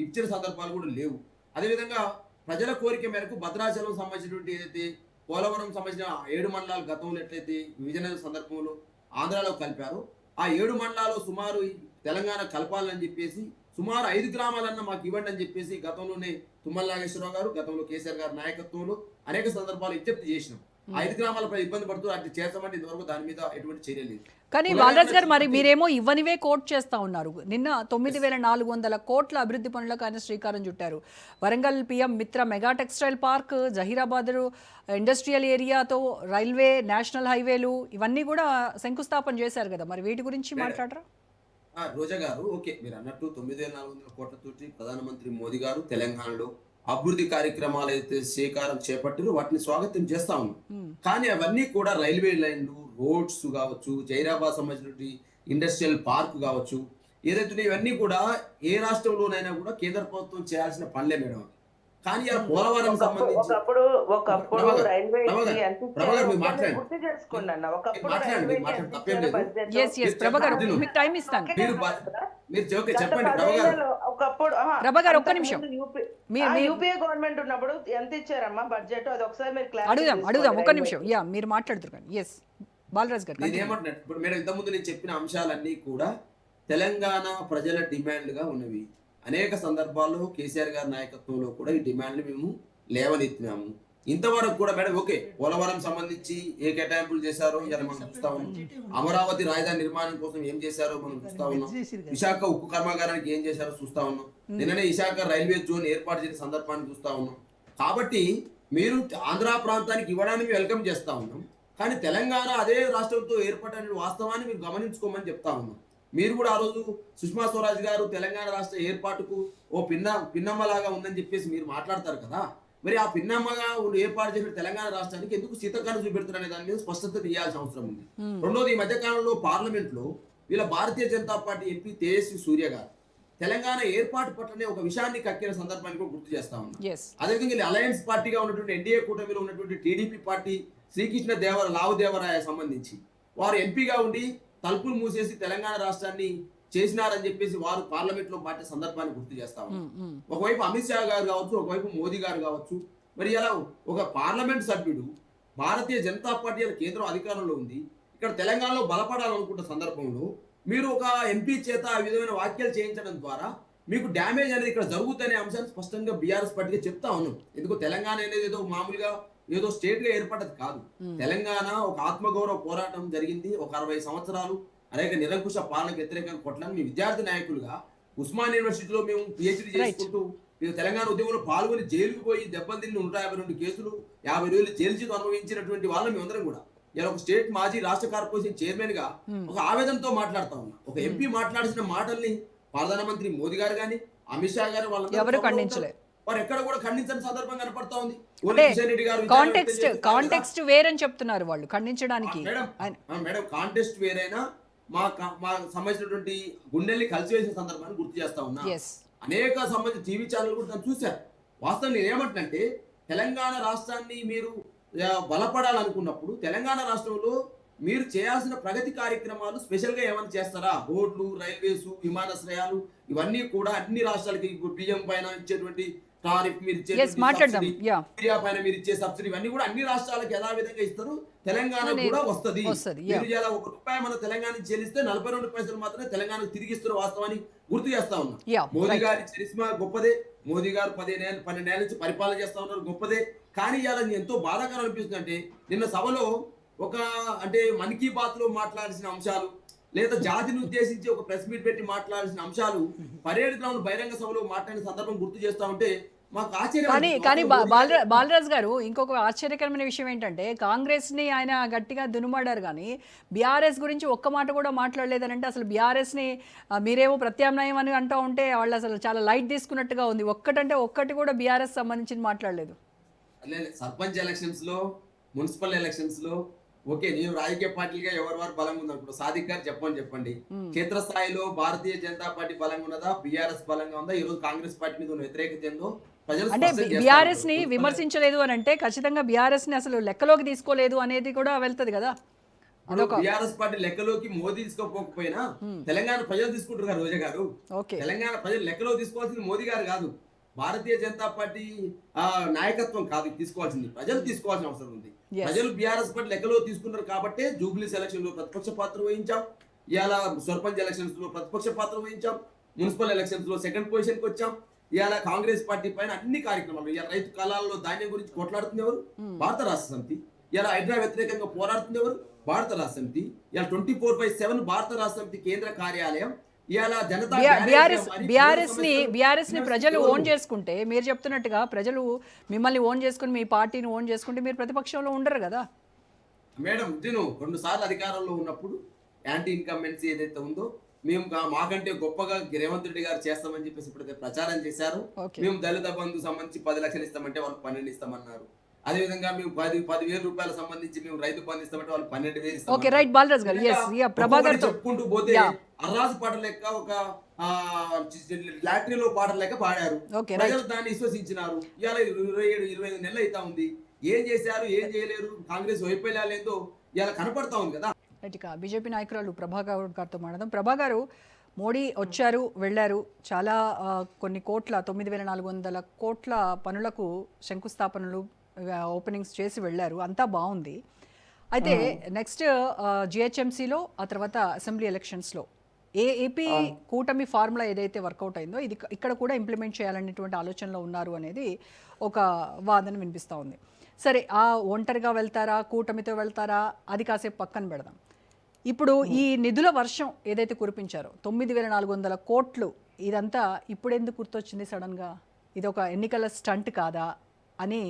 ఇచ్చిన సందర్భాలు కూడా లేవు. అదేవిధంగా ప్రజల కోరిక మేరకు భద్రాచలం సంబంధించినటువంటి ఏదైతే పోలవరం సంబంధించిన 7 మండలాలు గతంలో ఎట్లయితే విభజన సందర్భంలో ఆంధ్రాలో కలిపారో ఆ 7 మండలాలు సుమారు తెలంగాణ కలపాలని చెప్పేసి సుమారు 5 గ్రామాలన్నా మాకు ఇవ్వండి అని చెప్పేసి గతంలోనే తుమ్మల నాగేశ్వరరావు గారు గతంలో కేసీఆర్ గారి నాయకత్వంలో అనేక సందర్భాలు విజ్ఞప్తి చేసినాం. 5 గ్రామాలపై ఇబ్బంది పడుతూ అట్లా చేస్తామంటే ఇంతవరకు దాని మీద ఎటువంటి చర్య లేదు. కానీ బాలరాజ్ గారు మరి మీరేమో ఇవ్వనివే కోట్ చేస్తా ఉన్నారు. నిన్న 9,400 కోట్ల అభివృద్ధి పనులకు ఆయన శ్రీకారం చుట్టారు. Warangal PM Mitra mega textile park, Zaheerabad industrial ఏరియాతో రైల్వే, నేషనల్ హైవేలు ఇవన్నీ కూడా శంకుస్థాపన చేశారు కదా, మరి వీటి గురించి మాట్లాడరా? రోజా గారు, ఓకే, మీరు అన్నట్టు 9,400 కోట్లతోటి ప్రధానమంత్రి మోదీ గారు తెలంగాణలో అభివృద్ధి కార్యక్రమాలు అయితే శ్రీకారం చేపట్టారు, వాటిని స్వాగతం చేస్తా ఉన్నాం. కానీ అవన్నీ కూడా రైల్వే లైన్లు, రోడ్స్ కావచ్చు, జైరాబాద్ సంబంధించినటువంటి ఇండస్ట్రియల్ పార్క్ కావచ్చు, ఏదైతే ఇవన్నీ కూడా ఏ రాష్ట్రంలోనైనా కూడా కేంద్ర ప్రభుత్వం చేయాల్సిన పనులే మేడం. కానీ ఆ పోలవరం సంబంధించి యూపీఏ గవర్నమెంట్ ఉన్నప్పుడు ఎంత ఇచ్చారమ్మా బడ్జెట్, అది ఒకసారి అడుగుదాం. ఒక్క నిమిషం, మీరు మాట్లాడుతున్నారు. బాలరాజ్ గారు నేనేమంటున్నాను, ఇప్పుడు మేడం ఇంతకుముందు నేను చెప్పిన అంశాలన్నీ కూడా తెలంగాణ ప్రజల డిమాండ్లుగా ఉన్నవి. అనేక సందర్భాల్లో కేసీఆర్ గారి నాయకత్వంలో కూడా ఈ డిమాండ్లు మేము లేవనెత్తినాము. ఇంతవరకు కూడా మేడం ఓకే, పోలవరం సంబంధించి ఏ కేటాయింపులు చేశారో ఇలా మనం చూస్తా ఉన్నాం. అమరావతి రాజధాని నిర్మాణం కోసం ఏం చేశారో మనం చూస్తా ఉన్నాం. విశాఖ ఉక్కు కర్మాగారానికి ఏం చేశారో చూస్తా ఉన్నాం. నిన్ననే విశాఖ రైల్వే జోన్ ఏర్పాటు చేసిన సందర్భాన్ని చూస్తా ఉన్నాం. కాబట్టి మీరు ఆంధ్ర ప్రాంతానికి ఇవ్వడానికి వెల్కమ్ చేస్తా ఉన్నాం. కానీ తెలంగాణ అదే రాష్ట్రంతో ఏర్పడిన వాస్తవాన్ని మీరు గమనించుకోమని చెప్తా ఉన్నాం. మీరు కూడా ఆ రోజు సుష్మా స్వరాజ్ గారు తెలంగాణ రాష్ట్ర ఏర్పాటుకు ఓ పిన్నమ్మలాగా ఉందని చెప్పేసి మీరు మాట్లాడతారు కదా. మరి ఆ పిన్నమ్మగా ఏర్పాటు చేసిన తెలంగాణ రాష్ట్రానికి ఎందుకు శీతకాలం చూపెడుతున్నారనే దాని మీద స్పష్టత ఇవ్వాల్సిన అవసరం ఉంది. రెండోది, ఈ మధ్యకాలంలో పార్లమెంట్ లో వీళ్ళ భారతీయ జనతా పార్టీ ఎంపీ తేజస్వి సూర్య గారు తెలంగాణ ఏర్పాటు పట్లనే ఒక విషయాన్ని కక్కిన సందర్భాన్ని కూడా గుర్తు చేస్తా ఉన్నారు. అదేవిధంగా అలయన్స్ పార్టీగా ఉన్నటువంటి ఎన్డీఏ కూటమిలో ఉన్నటువంటి టీడీపీ పార్టీ శ్రీకృష్ణ లావుదేవరాయ సంబంధించి వారు ఎంపీగా ఉండి తలుపులు మూసేసి తెలంగాణ రాష్ట్రాన్ని చేసినారని చెప్పేసి వారు పార్లమెంట్ లో పార్టీ సందర్భాన్ని గుర్తు చేస్తా ఉన్నారు. ఒకవైపు అమిత్ షా గారు కావచ్చు, ఒకవైపు మోదీ గారు కావచ్చు. మరి అలా ఒక పార్లమెంట్ సభ్యుడు భారతీయ జనతా పార్టీ కేంద్రం అధికారంలో ఉంది, ఇక్కడ తెలంగాణలో బలపడాలనుకున్న సందర్భంలో మీరు ఒక ఎంపీ చేత ఆ విధమైన వ్యాఖ్యలు చేయించడం ద్వారా మీకు డ్యామేజ్ అనేది ఇక్కడ జరుగుతుందనే అంశాన్ని స్పష్టంగా బీఆర్ఎస్ పార్టీగా చెప్తా ఉన్నాం. ఎందుకు తెలంగాణ అనేది ఏదో మామూలుగా ఏదో స్టేట్ గా ఏర్పడ్డది కాదు. తెలంగాణ ఒక ఆత్మగౌరవ పోరాటం జరిగింది. ఒక 60 సంవత్సరాలు అనేక నిరంకుశ పాలనకు వ్యతిరేకంగా కొట్టడానికి మీ విద్యార్థి నాయకులుగా ఉస్మాన్ యూనివర్సిటీలో మేము పిహెచ్డి చేసుకుంటూ మేము తెలంగాణ ఉద్యమంలో పాల్గొని జైలుకు పోయి దెబ్బలు తిని 152 కేసులు 50 రోజులు జైలు జీతం అనుభవించినటువంటి వాళ్ళం మేమందరం కూడా ఇలా ఒక స్టేట్ మాజీ రాష్ట్ర కార్పొరేషన్ చైర్మన్ గా ఒక ఆవేదనతో మాట్లాడుతా ఉన్నా. ఒక ఎంపీ మాట్లాడిన మాటల్ని ప్రధానమంత్రి మోదీ గారు కానీ అమిత్ షా గారు ఎవరు ఖండించలేదు. వారు ఎక్కడ కూడా ఖండించని సందర్భం కనపడతా ఉంది. కాంటెక్స్ట్ వేరని చెప్తున్నారు వాళ్ళు ఖండించడానికి. మేడం కాంటెక్స్ట్ వేరైనా మా సంబంధించినటువంటి గుండెల్ని కలిసివేసిన సందర్భాన్ని గుర్తు చేస్తా ఉన్నా. అనేక సంబంధించిన టీవీ ఛానల్ కూడా దాన్ని చూశారు. వాస్తవం నేను ఏమంటే తెలంగాణ రాష్ట్రాన్ని మీరు బలపడాలనుకున్నప్పుడు తెలంగాణ రాష్ట్రంలో మీరు చేయాల్సిన ప్రగతి కార్యక్రమాలు స్పెషల్ గా ఏమైనా చేస్తారా? రోడ్లు, రైల్వేస్, విమానాశ్రయాలు ఇవన్నీ కూడా అన్ని రాష్ట్రాలకి బియ్యం పైన ఇచ్చేటువంటి టారిఫ్, మీరు పైన మీరు ఇచ్చే సబ్సిడీ ఇవన్నీ కూడా అన్ని రాష్ట్రాలకు యథావిధంగా ఇస్తారు. తెలంగాణ కూడా వస్తుంది. మీరు ఇలా ₹1 మన తెలంగాణ చెల్లిస్తే 42 పైసలు మాత్రమే తెలంగాణకు తిరిగిస్తున్న వాస్తవాన్ని గుర్తు చేస్తా ఉన్నా. మోదీ గారి చరిస్మా గొప్పదే. మోదీ గారు 12 ఏళ్ల నుంచి పరిపాలన చేస్తా ఉన్నారు, గొప్పదే. కానీ ఇలా ఎంతో బాధాకరం అనిపిస్తుంది. అంటే నిన్న సభలో ఒక అంటే మన్ కీ బాత్ లో మాట్లాడాల్సిన అంశాలు లేదా జాతిని ఉద్దేశించి ఒక ప్రెస్ మీట్ పెట్టి మాట్లాడాల్సిన అంశాలు పరేడ్ గ్రౌండ్ బహిరంగ సభలో మాట్లాడిన సందర్భం గుర్తు చేస్తా ఉంటే మాకు ఆశ్చర్యం. కానీ బాలరాజ్ గారు ఇంకొక ఆశ్చర్యకరమైన విషయం ఏంటంటే కాంగ్రెస్ ని ఆయన గట్టిగా దునుమాడారు, కానీ బీఆర్ఎస్ గురించి ఒక్క మాట కూడా మాట్లాడలేదని అంటే అసలు బీఆర్ఎస్ ని మీరేమో ప్రత్యామ్నాయం అని అంటూ ఉంటే వాళ్ళు అసలు చాలా లైట్ తీసుకున్నట్టుగా ఉంది. ఒక్కటి కూడా బీఆర్ఎస్ సంబంధించి మాట్లాడలేదు. సర్పంచ్ ఎలక్షన్స్ లో, మున్సిపల్ ఎలక్షన్స్ లో ఓకే, నేను రాజకీయ పార్టీలుగా ఎవరు బలంగా ఉందనుకుంటా సాదిక్ గారు చెప్పండి. క్షేత్రస్థాయిలో భారతీయ జనతా పార్టీ బలంగా ఉన్నదా, బీఆర్ఎస్ బలంగా ఉందా, ఈ రోజు కాంగ్రెస్ పార్టీ మీద ఉన్న వ్యతిరేకత ఏందో ప్రజలు అంటే బీఆర్ఎస్ ని విమర్శించలేదు అని అంటే ఖచ్చితంగా బీఆర్ఎస్ ని అసలు లెక్కలోకి తీసుకోలేదు అనేది కూడా వెళ్తది కదా. బీఆర్ఎస్ పార్టీ లెక్కలోకి మోదీ తీసుకోకపోయినా తెలంగాణ ప్రజలు తీసుకుంటారు కదా రోజా గారు. తెలంగాణ ప్రజలు లెక్కలో తీసుకోవాల్సింది మోదీ గారు కాదు, భారతీయ జనతా పార్టీ నాయకత్వం కాదు తీసుకోవాల్సింది, ప్రజలు తీసుకోవాల్సిన అవసరం ఉంది. ప్రజలు బీఆర్ఎస్ పార్టీ లెక్కలో తీసుకున్నారు కాబట్టి జూబ్లీస్ ఎలక్షన్ లో ప్రతిపక్ష పాత్ర వహించాం, ఇవాళ సర్పంచ్ ఎలక్షన్స్ లో ప్రతిపక్ష పాత్ర వహించాం, మున్సిపల్ ఎలక్షన్స్ లో 2nd పొజిషన్ కి వచ్చాం. ఇవాళ కాంగ్రెస్ పార్టీ పైన అన్ని కార్యక్రమాలు, ఇవాళ రైతు కాలాల్లో ధాన్యం గురించి కొట్లాడుతుంది ఎవరు? భారత రాష్ట్ర సమితి. ఇలా హైడ్రా వ్యతిరేకంగా పోరాడుతుంది ఎవరు? భారత రాష్ట్ర సమితి. ఇలా 24/7 భారత రాష్ట్ర సమితి కేంద్ర కార్యాలయం. బీఆర్ఎస్ ని ప్రజలు ఓన్ చేసుకుంటే, మీరు చెప్తున్నట్టుగా ప్రజలు మిమ్మల్ని ఓన్ చేసుకుని మీ పార్టీని ఓన్ చేసుకుంటే మీరు ప్రతిపక్షంలో ఉండరు కదా మేడం. నేను 2 సార్లు అధికారంలో ఉన్నప్పుడు యాంటీ ఇన్కంబెన్సీ ఏదైతే ఉందో మేము మాకంటే గొప్పగా రేవంత్ రెడ్డి గారు చేస్తామని చెప్పేసి ఇప్పుడైతే ప్రచారం చేశారు. మేము దళిత బంధు సంబంధించి 10 లక్షలు ఇస్తామంటే వాళ్ళు 12 ఇస్తామన్నారు. అదేవిధంగా మేము 10,000 రూపాయల సంబంధించి మేము రైతు బంధు ఇస్తామంటే వాళ్ళు 12,000 ఇస్తాం. చెప్పుకుంటూ పోతే అర్రాజు పాట లెక్క ఒక లాటరీలో పాట లెక్క పాడారు. ప్రజలు దాన్ని విశ్వసించినారు. ఇవాళ 27-28 నెలలు అవుతా ఉంది. ఏం చేశారు, ఏం చేయలేరు, కాంగ్రెస్ వైఫల్యాలేదో ఇవాళ కనపడతా ఉంది కదా. బీజేపీ నాయకురాలు ప్రభా గారితో మాట్లాడదాం. ప్రభా గారు, మోడీ వచ్చారు, వెళ్ళారు, చాలా కొన్ని కోట్ల 9,400 కోట్ల పనులకు శంకుస్థాపనలు, ఓపెనింగ్స్ చేసి వెళ్ళారు, అంతా బాగుంది. అయితే నెక్స్ట్ జిహెచ్ఎంసీలో, ఆ తర్వాత అసెంబ్లీ ఎలక్షన్స్లో ఏపీ కూటమి ఫార్ములా ఏదైతే వర్కౌట్ అయిందో ఇది ఇక్కడ కూడా ఇంప్లిమెంట్ చేయాలనేటువంటి ఆలోచనలో ఉన్నారు అనేది ఒక వాదన వినిపిస్తూ ఉంది. సరే, ఆ ఒంటరిగా వెళ్తారా, కూటమితో వెళ్తారా, అది కాసేపు పక్కన పెడదాం. ఇప్పుడు ఈ నిధుల వర్షం ఏదైతే కురిపించారో 9,400 కోట్లు, ఇదంతా ఇప్పుడెందుకు గుర్తొచ్చింది సడన్గా? ఇది ఒక ఎన్నికల స్టంట్ కాదా అని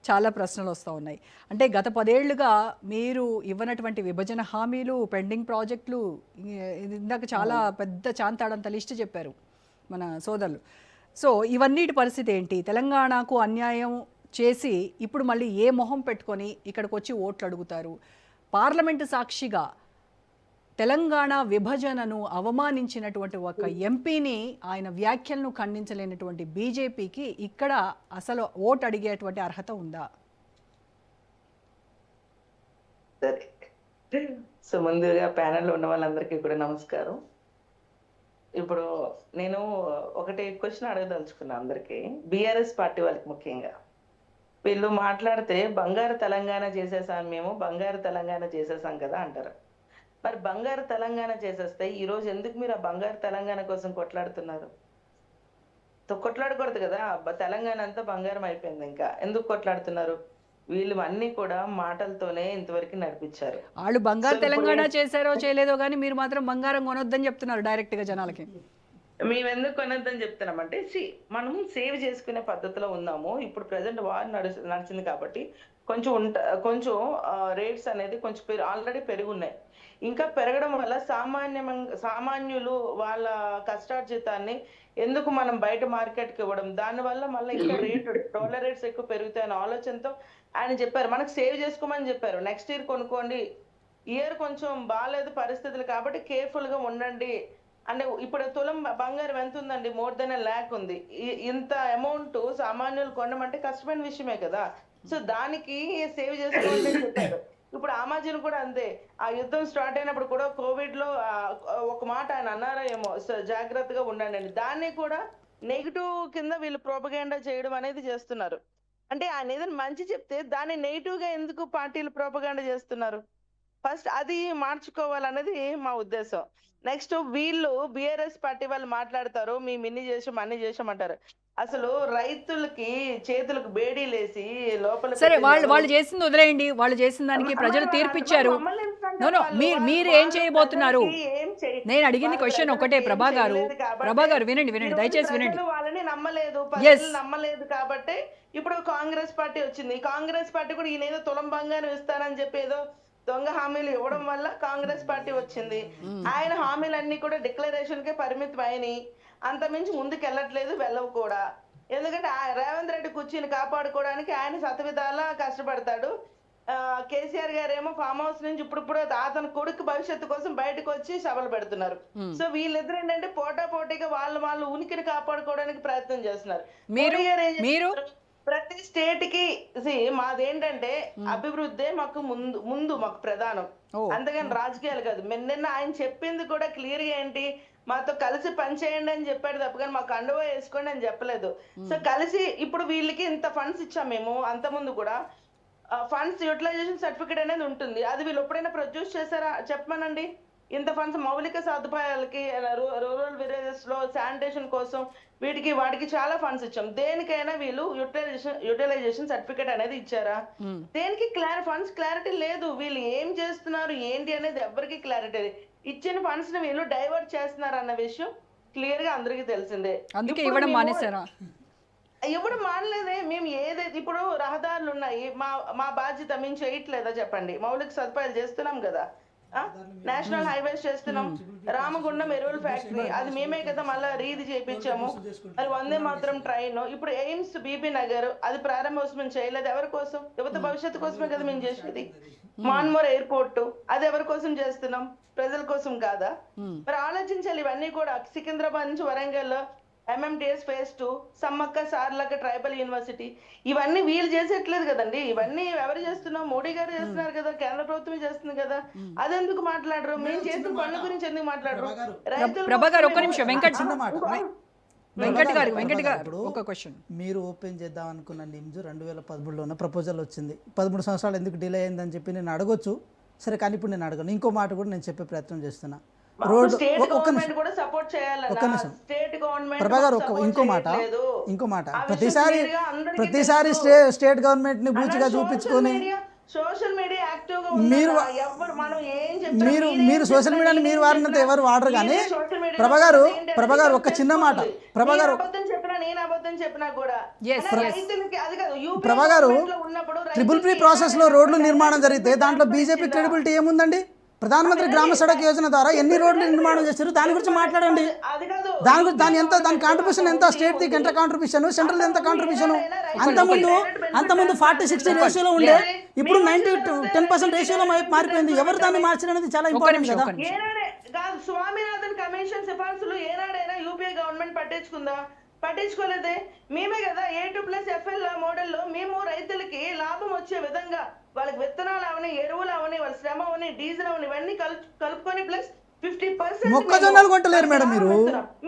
చాలా ప్రశ్నలు వస్తూ ఉన్నాయి. అంటే గత 10 ఏళ్లుగా మీరు ఇవ్వనటువంటి విభజన హామీలు, పెండింగ్ ప్రాజెక్టులు, ఇందాక చాలా పెద్ద చాంతాడంత లిస్ట్ చెప్పారు మన సోదరులు. సో ఇవన్నిటి పరిస్థితి ఏంటి? తెలంగాణకు అన్యాయం చేసి ఇప్పుడు మళ్ళీ ఏ మొహం పెట్టుకొని ఇక్కడికి వచ్చి ఓట్లు అడుగుతారు? పార్లమెంటు సాక్షిగా తెలంగాణ విభజనను అవమానించినటువంటి ఒక ఎంపీని, ఆయన వ్యాఖ్యలను ఖండించలేనటువంటి బీజేపీకి ఇక్కడ అసలు ఓటు అడిగేటువంటి అర్హత ఉందా? సరే, సో ముందుగా ప్యానెల్లో ఉన్న వాళ్ళందరికీ కూడా నమస్కారం. ఇప్పుడు నేను ఒకటి క్వశ్చన్ అడగదలుచుకున్నా అందరికీ, బీఆర్ఎస్ పార్టీ వాళ్ళకి ముఖ్యంగా. వీళ్ళు మాట్లాడితే బంగారు తెలంగాణ చేసేసాం, మేము బంగారు తెలంగాణ చేసేసాం కదా అంటారు. మరి బంగారు తెలంగాణ చేసేస్తే ఈ రోజు ఎందుకు మీరు ఆ బంగారు తెలంగాణ కోసం కొట్లాడుతున్నారు? కొట్లాడకూడదు కదా, తెలంగాణ అంతా బంగారం అయిపోయింది, ఇంకా ఎందుకు కొట్లాడుతున్నారు? వీళ్ళు అన్ని కూడా మాటలతోనే ఇంతవరకు నడిపించారు. వాళ్ళు బంగారు తెలంగాణ చేశారో చేయలేదో కానీ మీరు మాత్రం బంగారం కొనొద్దని చెప్తున్నారు డైరెక్ట్ గా జనాలకి. మేము ఎందుకు కొనొద్దని చెప్తున్నామంటే, మనం సేవ్ చేసుకునే పద్ధతిలో ఉన్నాము. ఇప్పుడు ప్రెసెంట్ వార్ నడిచింది కాబట్టి కొంచెం రేట్స్ అనేది కొంచెం ఆల్రెడీ పెరుగున్నాయి. ఇంకా పెరగడం వల్ల సామాన్యులు వాళ్ళ కష్టార్జితాన్ని ఎందుకు మనం బయట మార్కెట్కి ఇవ్వడం, దానివల్ల మళ్ళీ ఇంకా డాలర్ రేట్స్ ఎక్కువ పెరుగుతాయన్న ఆలోచనతో ఆయన చెప్పారు, మనకు సేవ్ చేసుకోమని చెప్పారు. నెక్స్ట్ ఇయర్ కొనుక్కోండి, ఇయర్ కొంచెం బాగాలేదు పరిస్థితులు కాబట్టి కేర్ఫుల్ గా ఉండండి అంటే. ఇప్పుడు తులం బంగారం ఎంత ఉందండి? మోర్ దెన్ 1 lakh ఉంది. ఇంత అమౌంట్ సామాన్యులు కొనమంటే కష్టమైన విషయమే కదా. సో దానికి సేవ్ చేసుకోండి అని చెప్పారు. ఇప్పుడు ఆమాజీని కూడా అంతే, ఆ యుద్ధం స్టార్ట్ అయినప్పుడు కూడా కోవిడ్ లో ఒక మాట ఆయన అన్నారో ఏమో, జాగ్రత్తగా ఉండండి అని. దాన్ని కూడా నెగిటివ్ కింద వీళ్ళు ప్రోపగేండా చేయడం అనేది చేస్తున్నారు. అంటే ఆయన ఏదైనా మంచి చెప్తే దాన్ని నెగిటివ్ గా ఎందుకు పార్టీలు ప్రోపగేండా చేస్తున్నారు? ఫస్ట్ అది మార్చుకోవాలన్నది మా ఉద్దేశం. నెక్స్ట్ వీళ్ళు బీఆర్ఎస్ పార్టీ వాళ్ళు మాట్లాడతారు, మేము ఇన్ని చేసాం అన్ని చేసామంటారు. అసలు రైతులకి చేతులకు బేడీలేసి లోపల సరే, వాళ్ళు చేసింది వదిలేయండి. వాళ్ళు చేసిన దానికి ప్రజలు తీర్పిచ్చారు. మీరు ఏం చేయబోతున్నారు? నేను అడిగింది క్వశ్చన్ ఒకటే. ప్రభా గారు వినండి, దయచేసి వినండి. వాళ్ళని నమ్మలేదు కాబట్టి ఇప్పుడు కాంగ్రెస్ పార్టీ వచ్చింది. కాంగ్రెస్ పార్టీ కూడా ఈయన ఏదో తులం బంగారం ఇస్తానని చెప్పి ఏదో దొంగ హామీలు ఇవ్వడం వల్ల కాంగ్రెస్ పార్టీ వచ్చింది. ఆయన హామీలన్నీ కూడా డిక్లరేషన్ కే పరిమితం అయినాయి, అంతమించి ముందుకు వెళ్ళవు కూడా. ఎందుకంటే రేవంత్ రెడ్డి కుర్చీని కాపాడుకోవడానికి ఆయన శతవిధాలా కష్టపడతాడు. కేసీఆర్ గారు ఏమో ఫామ్ హౌస్ నుంచి ఇప్పుడు అతని కొడుకు భవిష్యత్తు కోసం బయటకు వచ్చి సభలు పెడుతున్నారు. సో వీళ్ళిద్దరు ఏంటంటే పోటాపోటీగా వాళ్ళు ఉనికిని కాపాడుకోవడానికి ప్రయత్నం చేస్తున్నారు. మీరు ప్రతి స్టేట్ కి మాదేంటంటే అభివృద్ధి మాకు ముందు మాకు ప్రధానం, అంతేగాని రాజకీయాలు కాదు. నిన్న ఆయన చెప్పింది కూడా క్లియర్ గా ఏంటి, మాతో కలిసి పనిచేయండి అని చెప్పాడు తప్ప కానీ మాకు అండవా వేసుకోండి అని చెప్పలేదు. సో కలిసి ఇప్పుడు వీళ్ళకి ఇంత ఫండ్స్ ఇచ్చాం మేము, అంత ముందు కూడా ఫండ్స్ యూటిలైజేషన్ సర్టిఫికేట్ అనేది ఉంటుంది. అది వీళ్ళు ఎప్పుడైనా ప్రొడ్యూస్ చేశారా చెప్పమనండి. ఇంత ఫండ్స్ మౌలిక సదుపాయాలకి, రూరల్ విలేజెస్ లో శానిటేషన్ కోసం వాటికి చాలా ఫండ్స్ ఇచ్చాం. దేనికైనా వీళ్ళు యూటిలైజేషన్ సర్టిఫికేట్ అనేది ఇచ్చారా? దేనికి ఫండ్స్ క్లారిటీ లేదు. వీళ్ళు ఏం చేస్తున్నారు ఏంటి అనేది ఎవరికి క్లారిటీ. ఇచ్చిన ఫండ్స్ ని వీళ్ళు డైవర్ట్ చేస్తున్నారు అన్న విషయం క్లియర్ గా అందరికీ తెలిసిందే. ఇవ్వడం మానలేదే. మేము ఏదైతే ఇప్పుడు రహదారులు ఉన్నాయి, మా బాధ్యత మేము చేయట్లేదా చెప్పండి? మౌలిక సదుపాయాలు చేస్తున్నాం కదా, నేషనల్ హైవేస్ చేస్తున్నాం, రామగుండం ఎరువుల ఫ్యాక్టరీ అది మేమే కదా మళ్ళీ రీది చేయించాము. అది వందే మాత్రం ట్రైన్, ఇప్పుడు ఎయిమ్స్ బీబీ నగర్ అది ప్రారంభోత్సవం చేయలేదు. ఎవరి కోసం? యువత భవిష్యత్తు కోసమే కదా మేము చేసేది. మాన్మోర్ ఎయిర్పోర్ట్ అది ఎవరి కోసం చేస్తున్నాం? ప్రజల కోసం కాదా? మరి ఆలోచించాలి. ఇవన్నీ కూడా సికింద్రాబాద్ నుంచి Warangal MMTS phase 2, Sammakka Sarakka tribal university, ఇవన్నీ వీళ్ళు చేసేట్లేదు కదండి. ఇవన్నీ ఎవరు చేస్తున్నాం? మోడీ గారు చేస్తున్నారు కదా, కేంద్ర ప్రభుత్వం చేస్తుంది కదా. అదెందుకు మాట్లాడరు? మేము చేసిన పనుల గురించి ఎందుకు మాట్లాడరు? ప్రభా గారు ఒక్క నిమిషం, వెంకట్ గారు ఒక క్వశ్చన్. మీరు ఓపెన్ చేద్దాం అనుకున్న నిమ్స్ 2013లోనే ప్రపోజల్ వచ్చింది. 13 సంవత్సరాలు ఎందుకు డిలే అయిందని చెప్పి నేను అడగొచ్చు, సరే, కానీ ఇప్పుడు నేను అడగను. ఇంకో మాట కూడా నేను చెప్పే ప్రయత్నం చేస్తున్నా. రోడ్ ఒక్క నిమిషం ప్రభా గారు, ఇంకో మాట ప్రతిసారి స్టేట్ గవర్నమెంట్ ని బూచిగా చూపించుకొని సోషల్ మీడియా యాక్టివ్ గా మీరు సోషల్ మీడియాని మీరు వాడినంత ఎవరు వాడరు. కానీ ప్రభా గారు ఒక చిన్న మాట, ప్రభా గారు నేను అబద్ధం చెప్పినా కూడా Yes, అలా yes. రైతులకి అది కాదు యూపీ ప్రభా గారు, గవర్నమెంట్లో ఉన్నప్పుడు ట్రిపుల్ పీ రైతులకి ప్రాసెస్లో రోడ్లు నిర్మాణం జరిగితే దాంట్లో బీజేపీ క్రెడిబిలిటీ ఏముందండి? ప్రధానమంత్రి గ్రామ సడక్ యోజన ద్వారా ఎన్ని రోడ్లు నిర్మాణం చేశారు? దాని గురించి మాట్లాడండి. అది కాదు దాని గురించి దాని కాంట్రిబ్యూషన్ ఎంత, స్టేట్ది ఎంత కాంట్రిబ్యూషన్, సెంట్రల్ ఎంత కాంట్రిబ్యూషన్? అంతకుముందు 40-60 రేషియోలో ఉండే, ఇప్పుడు 90-10% రేషియోలో మారిపోయింది. ఎవరు దాన్ని మార్చడం చాలా ఇంపార్టెంట్ కదా. ఏనాడే కాదు, స్వామినాథన్ కమిషన్ సిఫార్సులు ఏనాడైనా యూపీఏ గవర్నమెంట్ పట్టించుకుందా? పట్టించుకోలేదే. మేమే కదా A2+FL మోడల్లో మేము రైతులకి లాభం వచ్చే విధంగా వాళ్ళకి విత్తనాలు అవని, ఎరువులు అవని, వాళ్ళ శ్రమ అవని, డీజిల్ అవని ఇవన్నీ కలుపుకొని ప్లస్ 50% మొక్కజొన్నలు కొంటలేరు మేడం మీరు.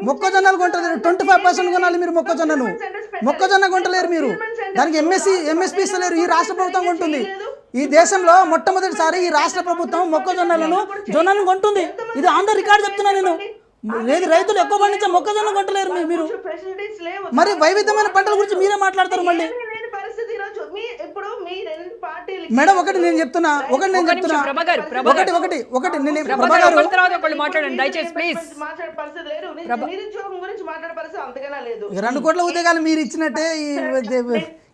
మొక్కజొన్నలు కొంటలేరు. 25% కొనాలి మీరు మొక్కజొన్నను. మొక్కజొన్న కొంటలేరు మీరు. దానికి ఎంఎస్పీ ఇస్తలేరు. ఈ రాష్ట్ర ప్రభుత్వం కొంటుంది. ఈ దేశంలో మొట్టమొదటిసారి ఈ రాష్ట్ర ప్రభుత్వం జొన్నలను కొంటుంది. ఇది ఆన్ ద రికార్డ్ చెప్తున్నా నేను. లేదు, రైతులు ఎక్కువ పండించే మొక్కజొన్న కొంటలేరు మీరు. ఫెసిలిటీస్ లేవు. మరి వైవిధ్యమైన పంటల గురించి మీరే మాట్లాడతారు మళ్ళీ. ఏమీ లేని పరిస్థితి ఈరోజు ఇప్పుడు మీ రెండు పార్టీలు మేడం ఒకటి నేను చెప్తున్నా ప్రభా గారు, ఒకటి నేను ప్రభా గారు, ఒకరి తర్వాత ఒకళ్ళు మాట్లాడండి దయచేసి ప్లీజ్. మాట్లాడే పరిస్థితి లేదు. నిరుద్యోగం గురించి మాట్లాడే పరిస్థితి అంతకన్నా లేదు. 2 కోట్ల ఉద్యోగాలు మీరు ఇచ్చినట్టే,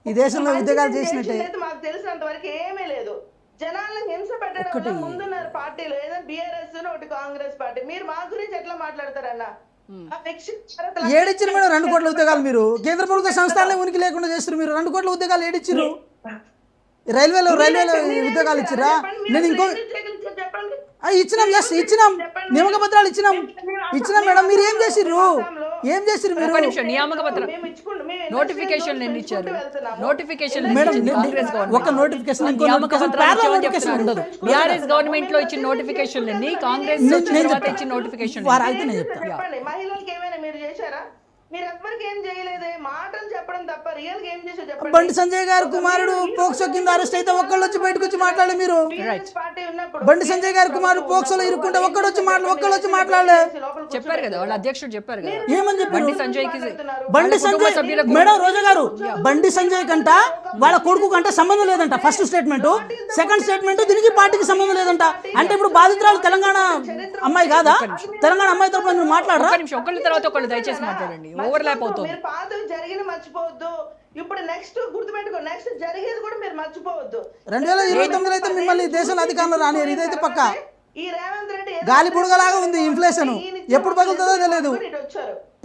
ఈ దేశంలో ఉద్యోగాలు చేసినట్టే. మాకు తెలిసినంత వరకు ఏమీ లేదు. జనాలను హింస పెట్టడం ముందున్నారు పార్టీలు, ఏదో బీఆర్ఎస్ ఒకటి కాంగ్రెస్ పార్టీ. మీరు మా గురించి ఎట్లా మాట్లాడతారన్న? ఏడిచ్చారు మేడం 2 కోట్ల ఉద్యోగాలు మీరు. కేంద్ర ప్రభుత్వ సంస్థలే ఉనికి లేకుండా చేస్తారు మీరు. 2 కోట్ల ఉద్యోగాలు ఏడిచ్చిర్రు? రైల్వేలో ఉద్యోగాలు ఇచ్చిరా? నేను ఇంకో ఇచ్చినాం, ఇచ్చినాం, నియామక పత్రాలు ఇచ్చినాం మేడం. మీరు ఏం చేసిర్రు మీరు? నియామక పత్రం నోటిఫికేషన్ ఎన్ని ఇచ్చారు? నోటిఫికేషన్ మేడం ఒక నోటిఫికేషన్ ఉండదు. బీఆర్ఎస్ గవర్నమెంట్ లో ఇచ్చిన నోటిఫికేషన్ ఎన్ని, కాంగ్రెస్ తర్వాత ఇచ్చిన నోటిఫికేషన్ అయితే నేను చెప్తాను. చెప్పండి, మహిళలకు ఏమైనా మీరు చేశారా? మీరు ఎవ్వరికి ఏం చేయలేదే. మాటలు చెప్పడం తప్ప రియల్ గా ఏం చేశారు చెప్పండి. బండి సంజయ్ గారు కుమారుడు పోక్సో కింద అరెస్ట్ అయితే ఒక్కళ్ళు వచ్చి బయటకు వచ్చి మాట్లాడలే మీరు. పార్టీ ఉన్నప్పుడు బండి సంజయ్ గారు కుమారుడు పోక్సోలో ఇరుక్కుంటే ఒక్కళ్ళు వచ్చి మాట్లాడలే. చెప్పారు కదా, వాళ్ళ అధ్యక్షుడు చెప్పారు కదా. ఏమని చెప్పారు? బండి సంజయ్ మేడం రోజా గారు, బండి సంజయ్ కంట వాళ్ళ కొడుకు కంట సంబంధం లేదంట. ఫస్ట్ స్టేట్మెంట్, సెకండ్ స్టేట్మెంట్ దీనికి పార్టీకి సంబంధం లేదంట. అంటే ఇప్పుడు బాధితురాలు తెలంగాణ అమ్మాయి కాదా? తెలంగాణ అమ్మాయి తరపున మీరు మాట్లాడరా? ఒకళ్ళ తర్వాత ఒకళ్ళు దయచేసి మాట్లాడండి. ఓవర్లాప్ అవుతుంది. మీరు పాతవి జరిగిన మర్చిపోవద్దు. ఇప్పుడు నెక్స్ట్ గుర్తుపెట్టుకో, నెక్స్ట్ జరిగేది కూడా మీరు మర్చిపోవద్దు. 2029 అయితే మిమ్మల్ని దేశంలో అధికారంలో రానియరు. ఇదైతే పక్క. ఈ రేవంత్ రెడ్డి గాలి బుడగలాగా ఉంది ఇన్ఫ్లేషన్. ఎప్పుడు పగులుతుందో తెలియదు.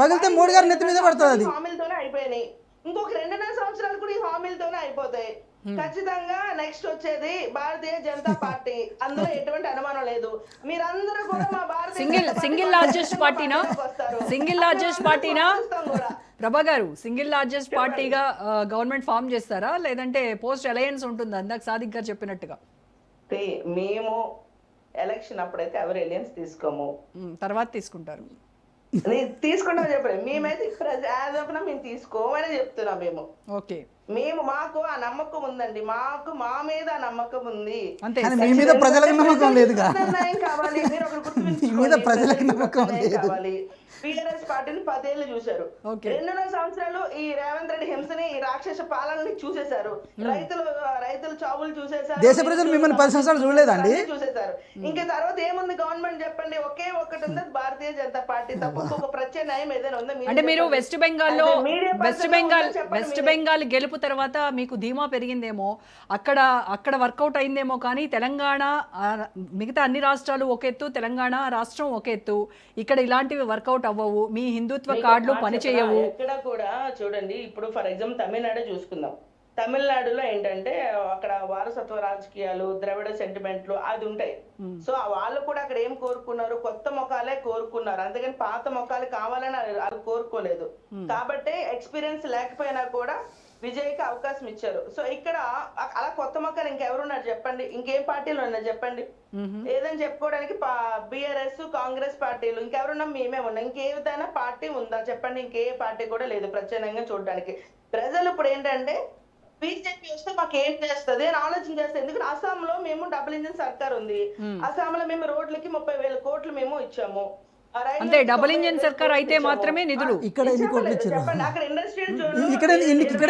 పగిలితే మోడీ గారి నెత్తి మీద పడుతుంది. అది హామీలతోనే అయిపోయినాయి. ఇంకొక 2.5 సంవత్సరాలు కూడా ఈ హామీలతోనే అయిపోతాయి. ఖచ్చితంగా నెక్స్ట్ వచ్చేది భారతీయ జనతా పార్టీ. అందులో ఎటువంటి అనుమానం లేదు. మీరందరూ కూడా మా సింగిల్ లార్జెస్ట్ పార్టీనా ప్రభా గారు? సింగిల్ లార్జెస్ట్ పార్టీగా గవర్నమెంట్ ఫామ్ చేస్తారా, లేదంటే పోస్ట్ అలయన్స్ ఉంటుందా? అందాక సాదిక్ గారు చెప్పినట్టుగా. మేము ఎలక్షన్ అప్పుడైతే ఎవరు అలయన్స్ తీసుకోము, తర్వాత తీసుకుంటారు. తీసుకుంటాం చెప్పలేదు. మేమైతే యాజ్ ఆఫ్ మేము తీసుకోమని చెప్తున్నాం. మాకు ఆ నమ్మకం ఉందండి. మా మీద ఆ నమ్మకం ఉంది. మీ మీద ప్రజలకు నమ్మకం లేదుగా. కావాలి మీరు ఒకరు కావాలి. టీఆర్ఎస్ పార్టీని 10 ఏళ్ళు చూశారు. 2.5 సంవత్సరాలు ఈ రేవంత్ రెడ్డి హింసని, ఈ రాక్షస పాలనని చూసేశారు. రైతుల చావులు చూసేశారు. దేశ ప్రజలు మిమ్మల్ని 10 సంవత్సరాలు చూడలేదండి, చూసేశారు. ఇంకా తర్వాత ఏముంది గవర్నమెంట్ చెప్పండి? ఒకే ఒక్కటి ఉంది, భారతీయ జనతా పార్టీ తప్ప ఒక ప్రత్యామ్నాయం ఏదైనా ఉందా? అంటే మీరు వెస్ట్ బెంగాల్ గెలుపు తర్వాత మీకు ధీమా పెరిగిందేమో, అక్కడ వర్కౌట్ అయిందేమో. కానీ తెలంగాణ, మిగతా అన్ని రాష్ట్రాలు ఒక ఎత్తు, తెలంగాణ రాష్ట్రం ఒక ఎత్తు. ఇక్కడ ఇలాంటివి వర్కౌట్ అవ్వవు. మీ హిందుత్వ కార్డులు పనిచేయవు. ఇక్కడ కూడా చూడండి, ఇప్పుడు ఫర్ ఎగ్జాంపుల్ తమిళనాడు చూసుకుందాం. తమిళనాడులో ఏంటంటే అక్కడ వారసత్వ రాజకీయాలు, ద్రవిడ సెంటిమెంట్లు అది ఉంటాయి. సో వాళ్ళు కూడా అక్కడ ఏం కోరుకున్నారు? కొత్త ముఖాలే కోరుకున్నారు. అందుకని పాత ముఖాలు కావాలని అది కోరుకోలేదు. కాబట్టి ఎక్స్పీరియన్స్ లేకపోయినా కూడా విజయ్కి అవకాశం ఇచ్చారు. సో ఇక్కడ అలా కొత్త మొక్కలు ఇంకెవరున్నారు చెప్పండి? ఇంకేం పార్టీలు ఉన్నారు చెప్పండి? ఏదని చెప్పుకోవడానికి బీఆర్ఎస్, కాంగ్రెస్ పార్టీలు, ఇంకెవరున్నా మేమే ఉన్నాం. ఇంకేదైనా పార్టీ ఉందా చెప్పండి? ఇంకే పార్టీ కూడా లేదు ప్రత్యేకంగా చూడడానికి. ప్రజలు ఇప్పుడు ఏంటంటే బీజేపీ వస్తే మాకు ఏం చేస్తుంది అని ఆలోచన చేస్తే. ఎందుకంటే అస్సాంలో మేము డబుల్ ఇంజిన్ సర్కార్ ఉంది. అస్సాంలో మేము రోడ్లకి 30,000 కోట్లు మేము ఇచ్చాము. అంటే డబుల్ ఇంజిన్ సర్కార్ అయితే మాత్రమే నిధులు. ఇక్కడ ఎన్ని కోట్లు ఇచ్చారు? అక్కడ ఇండస్ట్రియల్ ఇక్కడ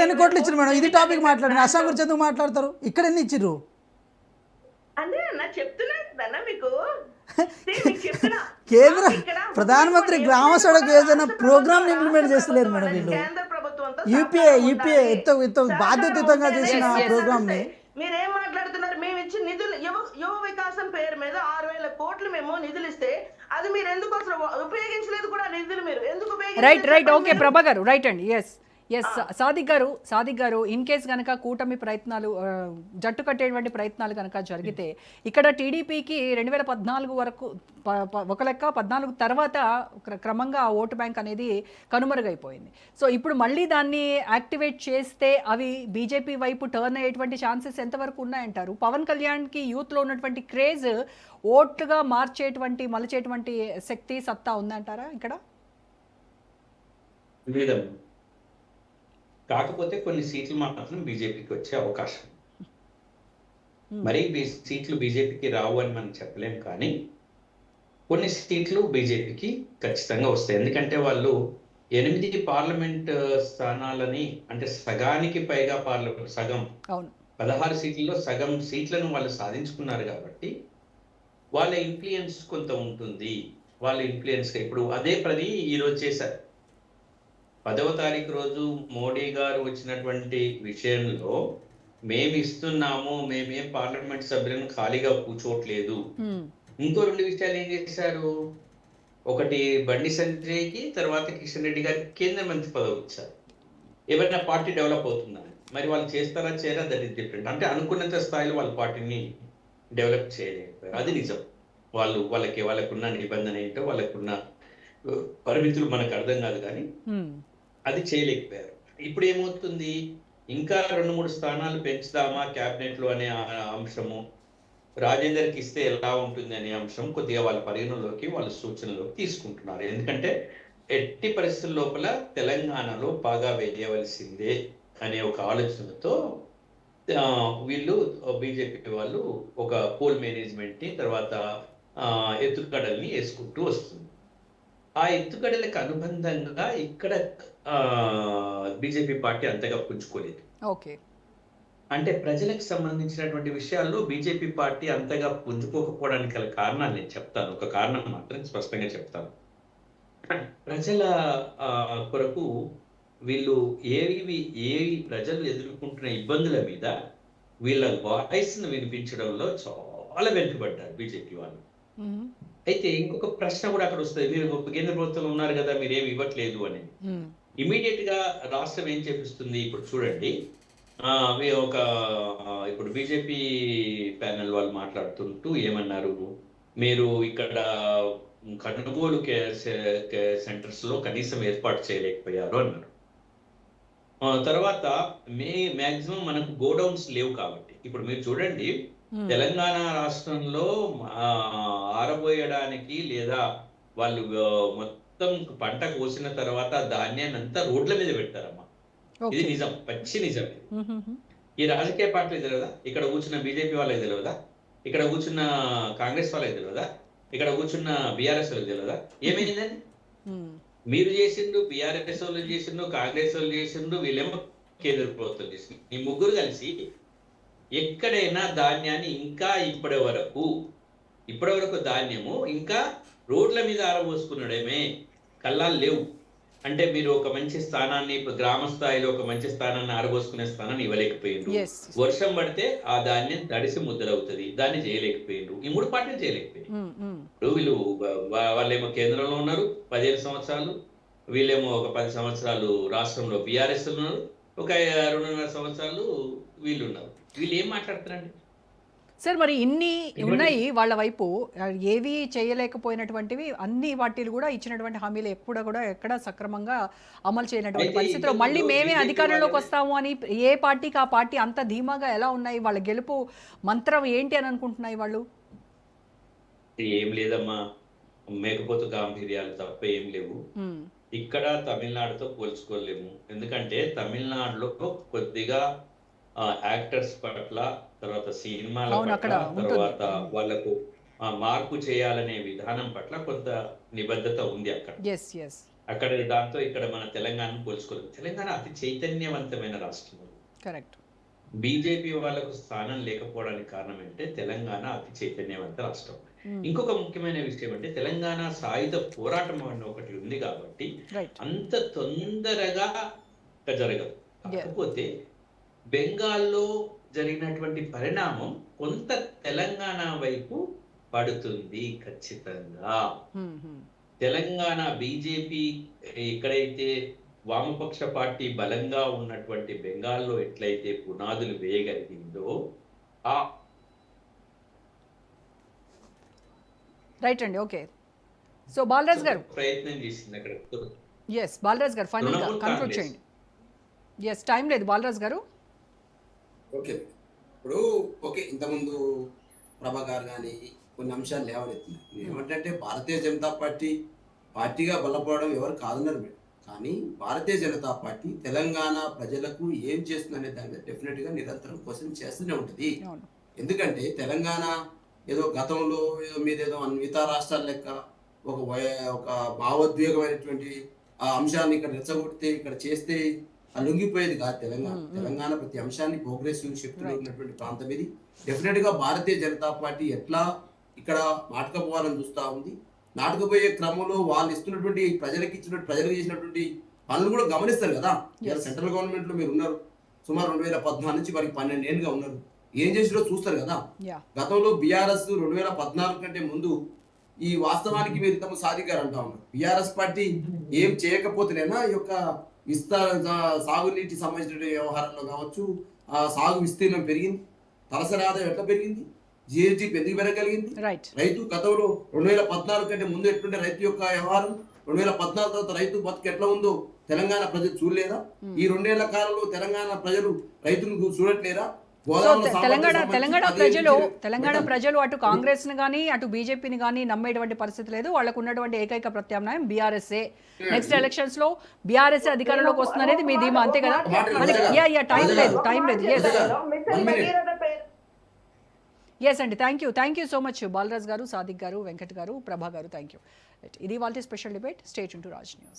ఎన్ని కోట్లు ఇచ్చారు మేడం? ఇది టాపిక్ మాట్లాడండి. అస్సాం గురించి ఎందుకు మాట్లాడతారు? ఇక్కడ ఎన్ని ఇచ్చిర్రు అంటే అన్న చెప్తున్నా కదన్నా మీకు. కేంద్ర ప్రధానమంత్రి గ్రామ సడక్ యోజన ప్రోగ్రామ్ ఇంప్లిమెంట్ చేస్తలేరు మేడం వీళ్ళు. యూపీఏ ఎంతో బాధ్యతయుతంగా చేసిన Yes, yes. ప్రోగ్రామ్ ని మీరేం మాట్లాడుతున్నారు? మేము ఇచ్చిన నిధులు యువ వికాసం పేరు మీద 6,000 కోట్లు మేము నిధులు ఇస్తే అది మీరు ఎందుకు అసలు ఉపయోగించలేదు కూడా నిధులు మీరు ఎందుకు రైట్ ఓకే ప్రభా గారు రైట్ అండి. ఎస్ సాదిక్ గారు ఇన్ కేస్ కనుక కూటమి ప్రయత్నాలు జట్టు కట్టేటువంటి ప్రయత్నాలు కనుక జరిగితే ఇక్కడ టీడీపీకి 2014 వరకు ఒక లెక్క 14 తర్వాత క్రమంగా ఆ ఓటు బ్యాంక్ అనేది కనుమరుగైపోయింది. సో ఇప్పుడు మళ్ళీ దాన్ని యాక్టివేట్ చేస్తే అవి బీజేపీ వైపు టర్న్ అయ్యేటువంటి ఛాన్సెస్ ఎంతవరకు ఉన్నాయంటారు? పవన్ కళ్యాణ్కి యూత్లో ఉన్నటువంటి క్రేజ్ ఓట్లుగా మలిచేటువంటి శక్తి సత్తా ఉందంటారా ఇక్కడ? లేదమ్మా, కాకపోతే కొన్ని సీట్లు మాత్రం బీజేపీకి వచ్చే అవకాశం. మరి సీట్లు బీజేపీకి రావు అని మనం చెప్పలేం, కానీ కొన్ని సీట్లు బీజేపీకి ఖచ్చితంగా వస్తాయి. ఎందుకంటే వాళ్ళు 8 పార్లమెంట్ స్థానాలని, అంటే సగానికి పైగా సగం 16 సీట్లలో సగం సీట్లను వాళ్ళు సాధించుకున్నారు కాబట్టి వాళ్ళ ఇన్ఫ్లుయెన్స్ కొంత ఉంటుంది. వాళ్ళ ఇన్ఫ్లుయెన్స్ ఇప్పుడు అదే పని ఈరోజు చేశారు. 10వ తారీఖు రోజు మోడీ గారు వచ్చినటువంటి విషయంలో మేము ఇస్తున్నాము, మేమేం పార్లమెంట్ సభ్యులను ఖాళీగా కూర్చోట్లేదు. ఇంకో 2 విషయాలు ఏం చేశారు? ఒకటి బండి సంజయ్కి, తర్వాత కిషన్ రెడ్డి గారికి కేంద్ర మంత్రి పదవి ఇచ్చారు. ఏమైనా పార్టీ డెవలప్ అవుతుందని. మరి వాళ్ళు చేస్తారా చేయరా, దట్ ఈస్ డిఫరెంట్. అంటే అనుకున్నంత స్థాయిలో వాళ్ళ పార్టీని డెవలప్ చేయలేకపోయారు. అది నిజం. వాళ్ళకున్న నిబంధన ఏంటో, వాళ్ళకున్న పరిమితులు మనకు అర్థం కాదు, కానీ అది చేయలేకపోయారు. ఇప్పుడు ఏమవుతుంది? ఇంకా 2-3 స్థానాలు పెంచుదామా క్యాబినెట్ లో అనే అంశము, రాజేందర్కి ఇస్తే ఎలా ఉంటుంది అనే అంశం కొద్దిగా వాళ్ళ పరిగణలోకి, వాళ్ళ సూచనలోకి తీసుకుంటున్నారు. ఎందుకంటే ఎట్టి పరిస్థితుల లోపల తెలంగాణలో బాగా వేయవలసిందే అనే ఒక ఆలోచనతో వీళ్ళు బీజేపీ వాళ్ళు ఒక పోల్ మేనేజ్మెంట్ ని, తర్వాత ఎత్తుగడల్ని వేసుకుంటూ వస్తుంది. ఆ ఎత్తుగడలకు అనుబంధంగా ఇక్కడ బీజేపీ పార్టీ అంతగా పుంజుకోలేదు. అంటే ప్రజలకు సంబంధించినటువంటి విషయాల్లో బీజేపీ పార్టీ అంతగా పుంజుకోకపోవడానికి గల కారణాలు నేను చెప్తాను. ఒక కారణం మాత్రం స్పష్టంగా చెప్తాను. ప్రజల కొరకు వీళ్ళు ఏవి ప్రజలు ఎదుర్కొంటున్న ఇబ్బందుల మీద వీళ్ళ వాయిస్ ను వినిపించడంలో చాలా వెనుకబడ్డారు బీజేపీ వాళ్ళు. అయితే ఇంకొక ప్రశ్న కూడా అక్కడ వస్తుంది. మీరు కేంద్ర ప్రభుత్వంలో ఉన్నారు కదా, మీరేమి ఇవ్వట్లేదు అని. ఇమీడియట్ గా రాష్ట్రం ఏం చేపిస్తుంది? ఇప్పుడు చూడండి, ఇప్పుడు బీజేపీ ప్యానెల్ వాళ్ళు మాట్లాడుతుంటూ ఏమన్నారు? మీరు ఇక్కడ కొనుగోలు సెంటర్స్ లో కనీసం ఏర్పాటు చేయలేకపోయారు అన్నారు. తర్వాత మ్యాక్సిమం మనకు గోడౌన్స్ లేవు కాబట్టి, ఇప్పుడు మీరు చూడండి తెలంగాణ రాష్ట్రంలో ఆరబోయడానికి లేదా వాళ్ళు మొత్తం పంట కోసిన తర్వాత ధాన్యాన్ని అంతా రోడ్ల మీద పెడతారమ్మా. ఇది నిజం, పచ్చి నిజం. ఈ రాజకీయ పార్టీలు తెలియదా? ఇక్కడ కూర్చున్న బీజేపీ వాళ్ళకి తెలియదా? ఇక్కడ కూర్చున్న కాంగ్రెస్ వాళ్ళకి తెలియదా? ఇక్కడ కూర్చున్న బీఆర్ఎస్ వాళ్ళకి తెలియదా? ఏమైందని మీరు చేసిండ్రు, బీఆర్ఎస్ వాళ్ళు చేసిండ్రు, కాంగ్రెస్ వాళ్ళు చేసిండ్రు, వీళ్ళేమో కేంద్ర ప్రభుత్వం చేసిండ్రు. ఈ ముగ్గురు కలిసి ఎక్కడైనా ధాన్యాన్ని ఇంకా ఇప్పటి వరకు ధాన్యము ఇంకా రోడ్ల మీద ఆరబోసుకున్నాడేమే, కళ్ళాలు లేవు. అంటే మీరు ఒక మంచి స్థానాన్ని, ఇప్పుడు గ్రామ స్థాయిలో ఒక మంచి స్థానాన్ని ఆరబోసుకునే స్థానాన్ని ఇవ్వలేకపోయిండ్రు. వర్షం పడితే ఆ ధాన్యం తడిసి ముద్దలవుతుంది, దాన్ని చేయలేకపోయిండ్రు. ఈ 3 పార్టీలు చేయలేకపోయింది. ఇప్పుడు వీళ్ళు వాళ్ళేమో కేంద్రంలో ఉన్నారు 15 సంవత్సరాలు, వీళ్ళేమో ఒక 10 సంవత్సరాలు రాష్ట్రంలో బీఆర్ఎస్ ఉన్నారు, ఒక 2.5 సంవత్సరాలు వీళ్ళు ఉన్నారు. వీళ్ళు ఏం మాట్లాడుతున్నారండి సార్? మరి ఇన్ని ఉన్నాయి వాళ్ళ వైపు, ఏవి చేయలేకపోయినటువంటివి అన్ని పార్టీలు కూడా ఇచ్చినటువంటి హామీలు ఎక్కడ సక్రమంగా అమలు చేయనటువంటి పరిస్థితిలో మళ్ళీ మేమే అధికారంలోకి వస్తాము అని ఏ పార్టీకి ఆ పార్టీ అంత ధీమాగా ఎలా ఉన్నాయి? వాళ్ళ గెలుపు మంత్రం ఏంటి అని అనుకుంటున్నాయి వాళ్ళు? ఏం లేదమ్మా, మేకపోతు గాంభీర్యాలు తప్ప ఏం లేవు. ఇక్కడ తమిళనాడుతో పోల్చుకోలేము. ఎందుకంటే తమిళనాడులో కొద్దిగా యాక్టర్స్ పట్ల, తర్వాత సినిమాల పట్ల, తర్వాత వాళ్ళకు మార్పు చేయాలనే విధానం పట్ల కొంత నిబద్ధత ఉంది అక్కడ. దాంతో ఇక్కడ మన తెలంగాణను పోల్చుకోలేదు. తెలంగాణ అతి చైతన్యవంతమైన రాష్ట్రం. కరెక్ట్. బీజేపీ వాళ్ళకు స్థానం లేకపోవడానికి కారణం అంటే తెలంగాణ అతి చైతన్యవంత రాష్ట్రం. ఇంకొక ముఖ్యమైన విషయం అంటే తెలంగాణ సాయుధ పోరాటం అన్న ఒకటి ఉంది కాబట్టి అంత తొందరగా జరగదు. కాకపోతే బెంగాల్లో జరిగినటువంటి పరిణామం కొంత తెలంగాణ వైపు పడుతుంది ఖచ్చితంగా. తెలంగాణ బీజేపీ ఎక్కడైతే వామపక్ష పార్టీ బలంగా ఉన్నటువంటి బెంగాల్లో ఎట్లయితే పునాదులు వేయగలిగిందో ఆ రైట్ అండి. ఓకే. సో బాలరాజ్ గారు ప్రయత్నం చేసింది అక్కడ. ఎస్ బాలరాజ్ గారు ఫైనల్గా తృణమూల్ కన్క్లూడ్ కాంగ్రెస్. చేయండి. ఎస్ టైం లేదు బాలరాజ్ గారు. ఓకే, ఇప్పుడు ఓకే, ఇంతకుముందు ప్రభా గారు కానీ కొన్ని అంశాలు లేవనెత్తున్నారు. ఏమంటే భారతీయ జనతా పార్టీ పార్టీగా బలపడడం ఎవరు కాదన్నారు మేడం. కానీ భారతీయ జనతా పార్టీ తెలంగాణ ప్రజలకు ఏం చేస్తుందనే దాని మీద డెఫినెట్గా నిరంతరం క్వశ్చన్ చేస్తూనే ఉంటుంది. అవును. ఎందుకంటే తెలంగాణ ఏదో గతంలో ఏదో మీదేదో మిగతా రాష్ట్రాల లెక్క ఒక భావోద్వేగమైనటువంటి ఆ అంశాన్ని ఇక్కడ రెచ్చగొడితే ఇక్కడ చేస్తే లొంగిపోయేది కాదు తెలంగాణ. తెలంగాణ ప్రతి అంశాన్ని ప్రోగ్రెసివ్ శక్తులు ఉన్నటువంటి ప్రాంతం ఇది. డెఫినెట్ గా భారతీయ జనతా పార్టీ ఎట్లా ఇక్కడ నాటకపోవాలని చూస్తా ఉంది. నాటకపోయే క్రమంలో వాళ్ళు ఇస్తున్నటువంటి ప్రజలకు చేసినటువంటి పనులు కూడా గమనిస్తారు కదా. ఇలా సెంట్రల్ గవర్నమెంట్ లో మీరు ఉన్నారు, సుమారు 2014 నుంచి వారికి 12 ఏళ్ళుగా ఉన్నారు. ఏం చేసిరో చూస్తారు కదా. గతంలో బీఆర్ఎస్ 2014 కంటే ముందు ఈ వాస్తవానికి మీరు తమ సాధికారు అంటా ఉన్నారు. బీఆర్ఎస్ పార్టీ ఏం చేయకపోతేనైనా ఈ యొక్క సాగునీటి సంబంధించిన వ్యవహారంలో కావచ్చు, ఆ సాగు విస్తీర్ణం పెరిగింది, తలసరి ఆదాయం ఎట్లా పెరిగింది, జిఎస్టీ ఎందుకు పెరగలిగింది. రైతు గతంలో 2014 కంటే ముందు ఎట్లుంటే రైతు యొక్క వ్యవహారం, 2014 తర్వాత రైతు బతుకు ఎట్లా ఉందో తెలంగాణ ప్రజలు చూడలేదా? ఈ 2 ఏళ్ల కాలంలో తెలంగాణ ప్రజలు రైతును చూడట్లేరా? సో తెలంగాణ ప్రజలు అటు కాంగ్రెస్ ని కానీ అటు బీజేపీని కానీ నమ్మేటువంటి పరిస్థితి లేదు. వాళ్ళకు ఉన్నటువంటి ఏకైక ప్రత్యామ్నాయం బీఆర్ఎస్ఏ. నెక్స్ట్ ఎలక్షన్స్ లో బీఆర్ఎస్ అధికారంలోకి వస్తుంది అనేది మీ ధీమా, అంతే కదా? టైం లేదు. ఎస్ అండి. Thank you so much Balraj garu, Sadiq garu, Venkat garu, Prabha garu. Thank you. ఇది వాళ్ళ special debate. Stay tuned to Raj news.